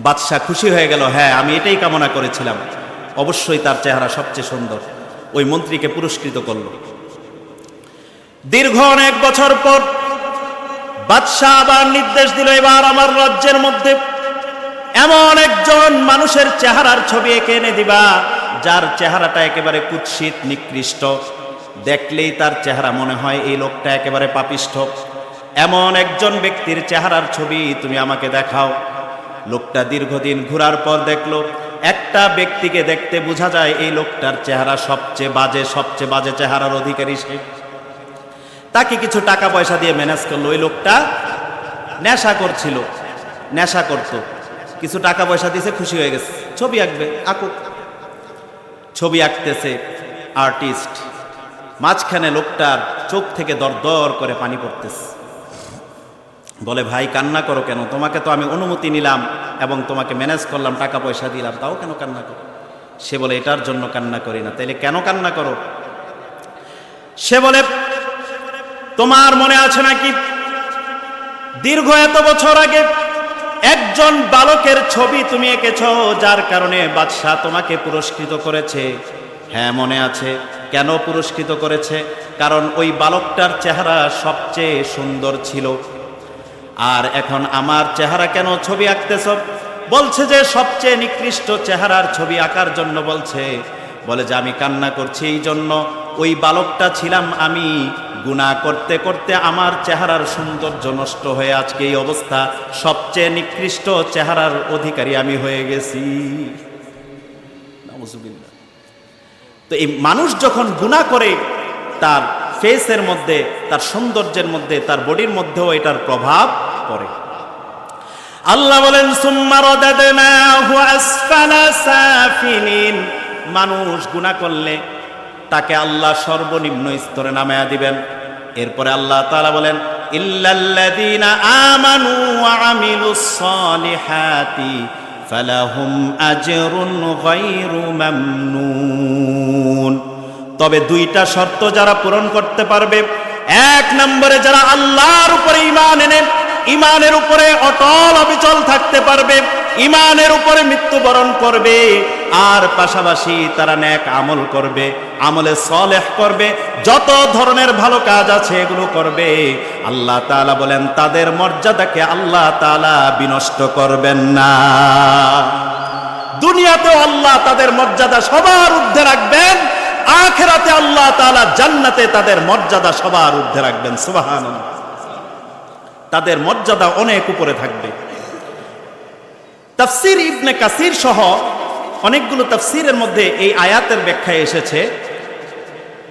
বাদশাহ খুশি হয়ে গেল, হ্যাঁ আমি এটাই কামনা করেছিলাম, অবশ্যই তার চেহারা সবচেয়ে সুন্দর। ওই মন্ত্রীকে পুরস্কৃত করল। দীর্ঘ অনেক বছর পর বাদশাহ আবার নির্দেশ দিল, এবার আমার রাজ্যের মধ্যে এমন একজন মানুষের চেহারার ছবি এঁকে এনে দিবা, যার চেহারাটা একেবারে কুৎসিত নিকৃষ্ট। দেখলেই তার চেহারা মনে হয় এই লোকটা একেবারে পাপিষ্ঠ। এমন একজন ব্যক্তির চেহারার ছবি তুমি আমাকে দেখাও। লোকটা দীর্ঘদিন ঘোরার পর দেখলো একটা ব্যক্তিকে দেখতে বোঝা যায় এই লোকটার চেহারা সবচেয়ে বাজে চেহারার অধিকারী সে। তাকে কিছু টাকা পয়সা দিয়ে ম্যানেজ করলো। ওই লোকটা নেশা করছিল, নেশা করত, কিছু টাকা পয়সা দিয়েছে, খুশি হয়ে গেছে, ছবি আঁকবে, আঁকুক। ছবি আঁকতেছে আর্টিস্ট, মাঝখানে লোকটার চোখ থেকে দরদর করে পানি পড়তেছে। বলে, ভাই কান্না করো কেন? তোমাকে তো আমি অনুমতি নিলাম এবং তোমাকে ম্যানেজ করলাম, টাকা পয়সা দিলাম, তাও কেন কান্না করো? সে বলে, এটার জন্য কান্না করি না। তাইলে কেন কান্না করো? সে বলে, তোমার মনে আছে নাকি দীর্ঘ এত বছর আগে একজন বালকের ছবি তুমি এঁকেছ, যার কারণে বাদশাহ তোমাকে পুরস্কৃত করেছে? হ্যাঁ মনে আছে। কেন পুরস্কৃত করেছে? কারণ ওই বালকটার চেহারা সবচেয়ে সুন্দর ছিল। আর এখন আমার চেহারা কেন ছবি আঁকতেছ? বলছে যে সবচেয়ে নিকৃষ্ট চেহারার ছবি আঁকার জন্য বলছে। বলে যে আমি কান্না করছি এই জন্য, ওই বালকটা ছিলাম আমি, গুনাহ করতে করতে আমার চেহারার সৌন্দর্য নষ্ট হয়ে আজকে এই অবস্থা, সবচেয়ে নিকৃষ্ট চেহারার অধিকারী আমি হয়ে গেছি। নাউজুবিল্লাহ। তো এই মানুষ যখন গুনাহ করে তার ফেসের মধ্যে, তার সৌন্দর্যের মধ্যে, তার বডির মধ্যেও এটার প্রভাব পড়ে। আল্লাহ বলেন, সুম্মা রাদাদনাহু আসফালা সাফিলিন। মানুষ গুনাহ করলে তাকে আল্লাহ সর্বনিম্ন স্তরে নামায়া দিবেন। এরপরে আল্লাহ তাআলা বলেন, ইল্লাল্লাযীনা আমানু ওয়া আমিলুস সালিহাতি ফালাহুম আজরুন গায়রু মামনুন। তবে দুইটা শর্ত যারা পূরণ করতে পারবে, এক নম্বরে যারা আল্লাহর উপরে ঈমান এনে ঈমানের উপরে অটল অবিচল থাকতে পারবে, ঈমানের উপরে মৃত্যুবরণ করবে, আর পাশাপাশি তারা নেক আমল করবে, আমলে সালেহ করবে, যত ধরনের ভালো কাজ আছে এগুলো করবে, আল্লাহ তাআলা বলেন তাদের মর্যাদাকে আল্লাহ তাআলা বিনষ্ট করবেন না। দুনিয়াতেও আল্লাহ তাদের মর্যাদা সবার ঊর্ধ্বে রাখবেন, আখিরাতে আল্লাহ তাআলা জান্নাতে তাদের মর্যাদা সবার ঊর্ধ্বে রাখবেন। সুবহানাল্লাহ। তাদের মর্যাদা অনেক উপরে থাকবে। তাফসীর ইবনে কাসির সহ অনেকগুলো তাফসীরের মধ্যে এই আয়াতের ব্যাখ্যায় এসেছে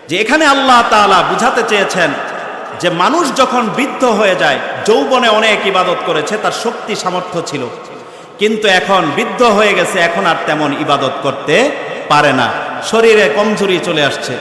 যে এখানে আল্লাহ তাআলা বুঝাতে চেয়েছেন যে মানুষ যখন বৃদ্ধ হয়ে যায়, যৌবনে অনেক ইবাদত করেছে, তার শক্তি সামর্থ্য ছিল, কিন্তু এখন বৃদ্ধ হয়ে গেছে, এখন আর তেমন ইবাদত করতে পারে না, শরীরে কমজোরি চলে আসছে,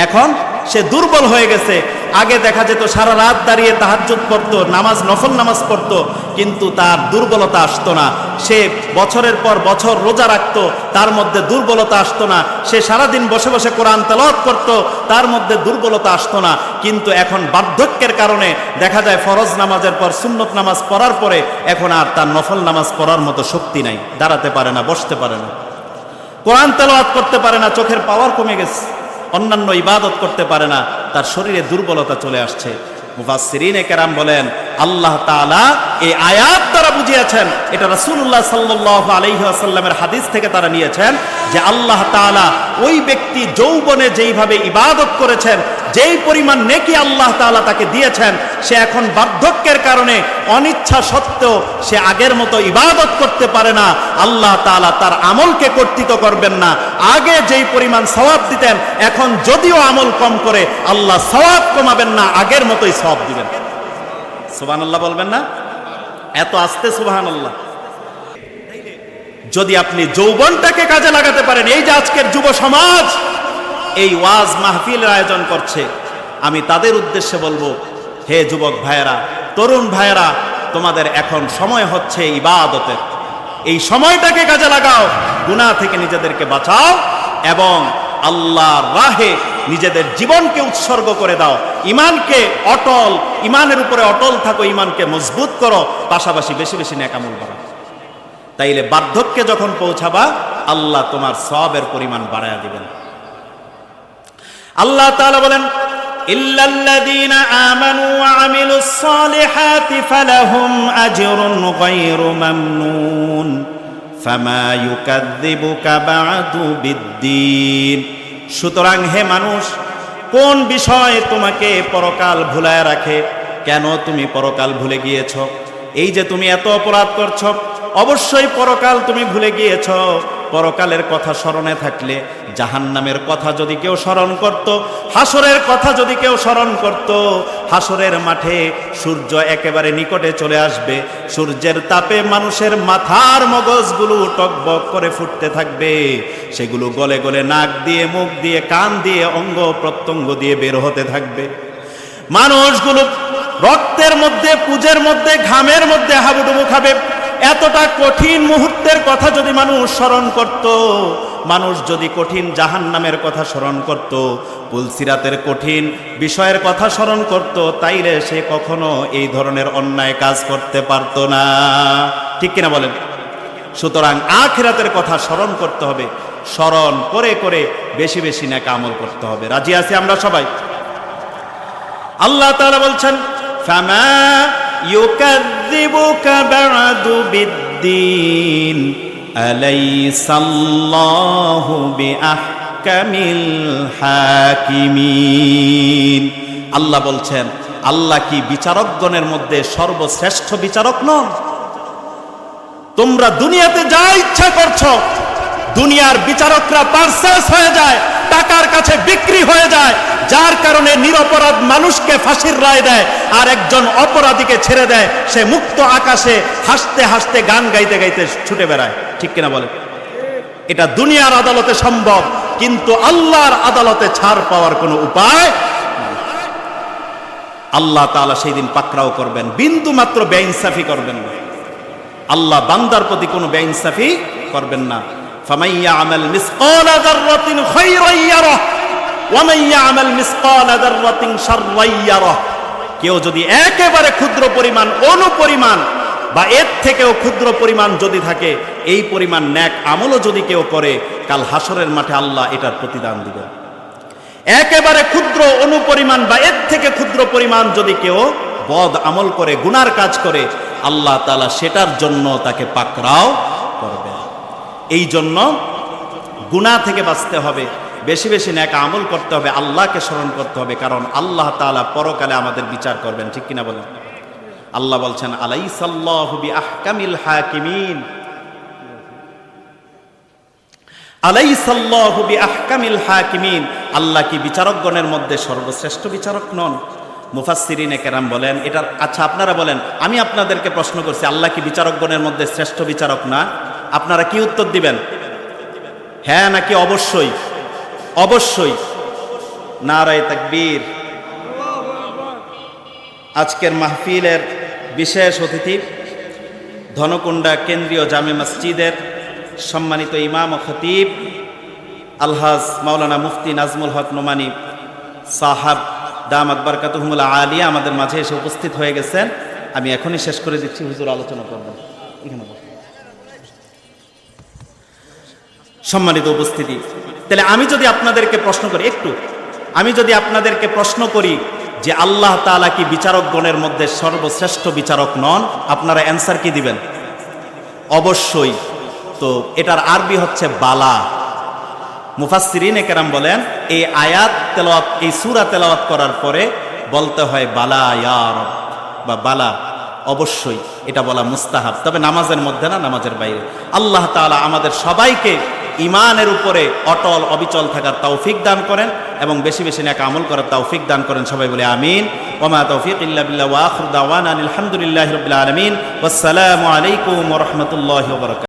এখন সে দুর্বল হয়ে গেছে। আগে দেখা যেত সারা রাত দাঁড়িয়ে তাহাজ্জুদ পড়তো, নামাজ, নফল নামাজ পড়তো, কিন্তু তার দুর্বলতা আসতো না। সে বছরের পর বছর রোজা রাখতো, তার মধ্যে দুর্বলতা আসতো না। সে সারাদিন বসে বসে কোরআন তেলাওয়াত করতো, তার মধ্যে দুর্বলতা আসতো না। কিন্তু এখন বার্ধক্যের কারণে দেখা যায় ফরজ নামাজের পর সুন্নত নামাজ পড়ার পরে এখন আর তার নফল নামাজ পড়ার মতো শক্তি নাই, দাঁড়াতে পারে না, বসতে পারে না, কোরআন তেলাওয়াত করতে পারে না, চোখের পাওয়ার কমে গেছে, অন্যান্য ইবাদত করতে পারে না, তার শরীরে দুর্বলতা চলে আসছে। মুফাসসিরিনে কেরাম বলেন আল্লাহ তাআলা এই আয়াত দ্বারা বুঝিয়েছেন, এটা রাসূলুল্লাহ সাল্লাল্লাহু আলাইহি ওয়াসাল্লামের হাদিস থেকে তারা নিয়েছেন, যে আল্লাহ তাআলা ওই ব্যক্তি যৌবনে যেইভাবে ইবাদত করেছেন, যেই পরিমাণ নেকি আল্লাহ তাআলা তাকে দিয়েছেন, সে এখন বার্ধক্যের কারণে অনিচ্ছা সত্ত্বেও সে আগের মতো ইবাদত করতে পারে না। আল্লাহ তাআলা তার আমলকে কর্তৃত্ব করবেন না। আগে যেই পরিমাণ সওয়াব দিতেন, এখন যদিও আমল কম করে আল্লাহ সওয়াব কমাবেন না, আগের মতোই সওয়াব দিবেন। সুবহানাল্লাহ বলবেন না? এত আস্তে সুবহানাল্লাহ। যদি আপনি যৌবনটাকে কাজে লাগাতে পারেন, এই যে আজকের যুব সমাজ এই ওয়াজ মাহফিলের আয়োজন করছে, আমি তাদের উদ্দেশ্যে বলবো, হে যুবক ভাইয়েরা, তরুণ ভাইয়েরা, তোমাদের এখন সময় হচ্ছে ইবাদতের। এই সময়টাকে কাজে লাগাও, গুনাহ থেকে নিজেদেরকে বাঁচাও এবং আল্লাহর রাহে নিজেদের জীবনকে উৎসর্গ করে দাও। ঈমানকে অটল, ঈমানের উপরে অটল থাকো, ঈমানকে মজবুত করো, পাশাপাশি বেশি বেশি নেক আমল বাড়াও। তাইলে বার্ধক্যে যখন পৌঁছাবা, আল্লাহ তোমার সওয়াবের পরিমাণ বাড়ায়া দিবেন। আল্লাহ তাআলা বলেন, ইল্লাল্লাযীনা আমানু ওয়া আমিলুস সালিহাতি ফালাহুম আজরুন গায়রু মামনুন ফামা ইউকাযযিবুকা বা'দু বিদ্দীন। সুতরাং হে মানুষ, কোন বিষয় তোমাকে পরকাল ভুলায় রাখে? কেন তুমি পরকাল ভুলে গিয়েছ? এই যে তুমি এত অপরাধ করছো, অবশ্যই পরকাল তুমি ভুলে গিয়েছ। পরকালের কথা স্মরণে থাকলে, জাহান্নামের কথা যদি কেউ স্মরণ করত, হাসরের কথা যদি কেউ স্মরণ করত, হাসরের মাঠে সূর্য একেবারে নিকটে চলে আসবে, সূর্যের তাপে মানুষের মাথার মগজগুলো টকবক করে ফুটতে থাকবে, সেগুলো গলে গলে নাক দিয়ে, মুখ দিয়ে, কান দিয়ে, অঙ্গ প্রত্যঙ্গ দিয়ে বের হতে থাকবে। মানুষগুলো রক্তের মধ্যে, পুজের মধ্যে, ঘামের মধ্যে হাবুডুবু খাবে। এতটা কঠিন মুহূর্তের কথা যদি মানুষ স্মরণ করত, মানুষ যদি কঠিন জাহান্নামের কথা স্মরণ করত, পুলসিরাতের কঠিন বিষয়ের কথা স্মরণ করত, তাইলে সে কখনো এই ধরনের অন্যায় কাজ করতে পারত না। ঠিক কিনা বলেন? সুতরাং আখিরাতের কথা স্মরণ করতে হবে, স্মরণ করে করে বেশি বেশি নেক আমল করতে হবে। রাজি আছি আমরা সবাই? আল্লাহ তাআলা বলছেন, ফামা يكذبك بعد بالدين أليس الله بأحكم الحاكمين। আল্লাহ বলছেন, আল্লাহ কি বিচারকগণের মধ্যে সর্বশ্রেষ্ঠ বিচারক নন? তোমরা দুনিয়াতে যা ইচ্ছা করছো, দুনিয়ার বিচারকরা পারসেস হয়ে যায়, টাকার কাছে বিক্রি হয়ে যায়, যার কারণে নিরপরাধ মানুষকে ফাঁসির রায় দেয়, আর একজন অপরাধীকে ছেড়ে দেয়, সে মুক্ত আকাশে হাসতে হাসতে গান গাইতে গাইতে ছুটে বেড়ায়। ঠিক কিনা বলে? এটা দুনিয়ার আদালতে সম্ভব, কিন্তু আল্লাহর আদালতে ছাড় পাওয়ার কোনো উপায় নেই। আল্লাহ তাআলা সেই দিন পাকড়াও করবেন, বিন্দু মাত্র বেইনসাফি করবেন না। আল্লাহ বান্দার প্রতি কোনো বেইনসাফি করবেন না। ফামান ইয়ামাল মিসকালা যাররাতিন খায়রান ইয়ারাহ ওয়া মান ইয়ামাল মিসকালা যাররাতিন শাররান ইয়ারাহ। কেউ যদি একেবারে ক্ষুদ্র পরিমাণ, অনুপরিমাণ বা এর থেকেও ক্ষুদ্র পরিমাণ যদি থাকে, এই পরিমাণ নেক আমলও যদি কেউ করে, কাল হাসরের মাঠে আল্লাহ এটার প্রতিদান দিবেন। একেবারে ক্ষুদ্র অনুপরিমাণ বা এর থেকে ক্ষুদ্র পরিমাণ যদি কেউ বদ আমল করে, গুনার কাজ করে, আল্লাহ তাআলা সেটার জন্য তাকে পাকড়াও করবে। এই জন্য গুনাহ থেকে বাঁচতে হবে, বেশি বেশি নেক আমল করতে হবে, আল্লাহকে স্মরণ করতে হবে, কারণ আল্লাহ তাআলা পরকালে আমাদের বিচার করবেন। ঠিক কিনা বলেন? আল্লাহ বলছেন, আলাইসাল্লাহু বিআহকামিল হাকিমিন, আলাইসাল্লাহু বিআহকামিল হাকিমিন। আল্লাহ কি বিচারকগণের মধ্যে সর্বশ্রেষ্ঠ বিচারক নন? মুফাসসিরিনে কেরাম বলেন, এটা আচ্ছা আপনারা বলেন, আমি আপনাদেরকে প্রশ্ন করছি, আল্লাহ কি বিচারকগণের মধ্যে শ্রেষ্ঠ বিচারক না? আপনারা কি উত্তর দিবেন? হ্যাঁ নাকি অবশ্যই? অবশ্যই। নারায়ে তাকবীর। আজকের মাহফিলের বিশেষ অতিথি ধনকুণ্ডা কেন্দ্রীয় জামে মসজিদের সম্মানিত ইমাম ও খতিব আলহাজ মাওলানা মুফতি নাজমুল হক নোমানী সাহাব দামাত বারকাতুহুমুল আলিয়া আমাদের মাঝে এসে উপস্থিত হয়ে গেছেন। আমি এখনই শেষ করে দিচ্ছি, হুজুর আলোচনা করবেন। সম্মানিত উপস্থিতি, তাহলে আমি যদি আপনাদেরকে প্রশ্ন করি, আমি যদি আপনাদেরকে প্রশ্ন করি যে আল্লাহ তাআলা কি বিচারকগণের মধ্যে সর্বশ্রেষ্ঠ বিচারক নন, আপনারা অ্যান্সার কি দিবেন? অবশ্যই। তো এটার আরবি হচ্ছে বালা। মুফাসসিরিনে কেরাম বলেন, এই আয়াত তেলাওয়াত, এই সূরা তেলাওয়াত করার পরে বলতে হয় বালা ইয়া রব, বা বালা, অবশ্যই। এটা বলা মুস্তাহাব, তবে নামাজের মধ্যে না, নামাজের বাইরে। আল্লাহ তাআলা আমাদের সবাইকে ঈমানের উপরে অটল অবিচল থাকার তৌফিক দান করেন এবং বেশি বেশি নেক আমল করার তৌফিক দান করেন। সবাই বলে আমিন। ওয়া মা তৌফিক ইল্লা বিল্লাহ ওয়া আখিরু দাওয়ানা আলহামদুলিল্লাহি রাব্বিল আলামিন। ওয়াসসালামু আলাইকুম ওয়া রাহমাতুল্লাহি ওয়া বারাকাতুহু।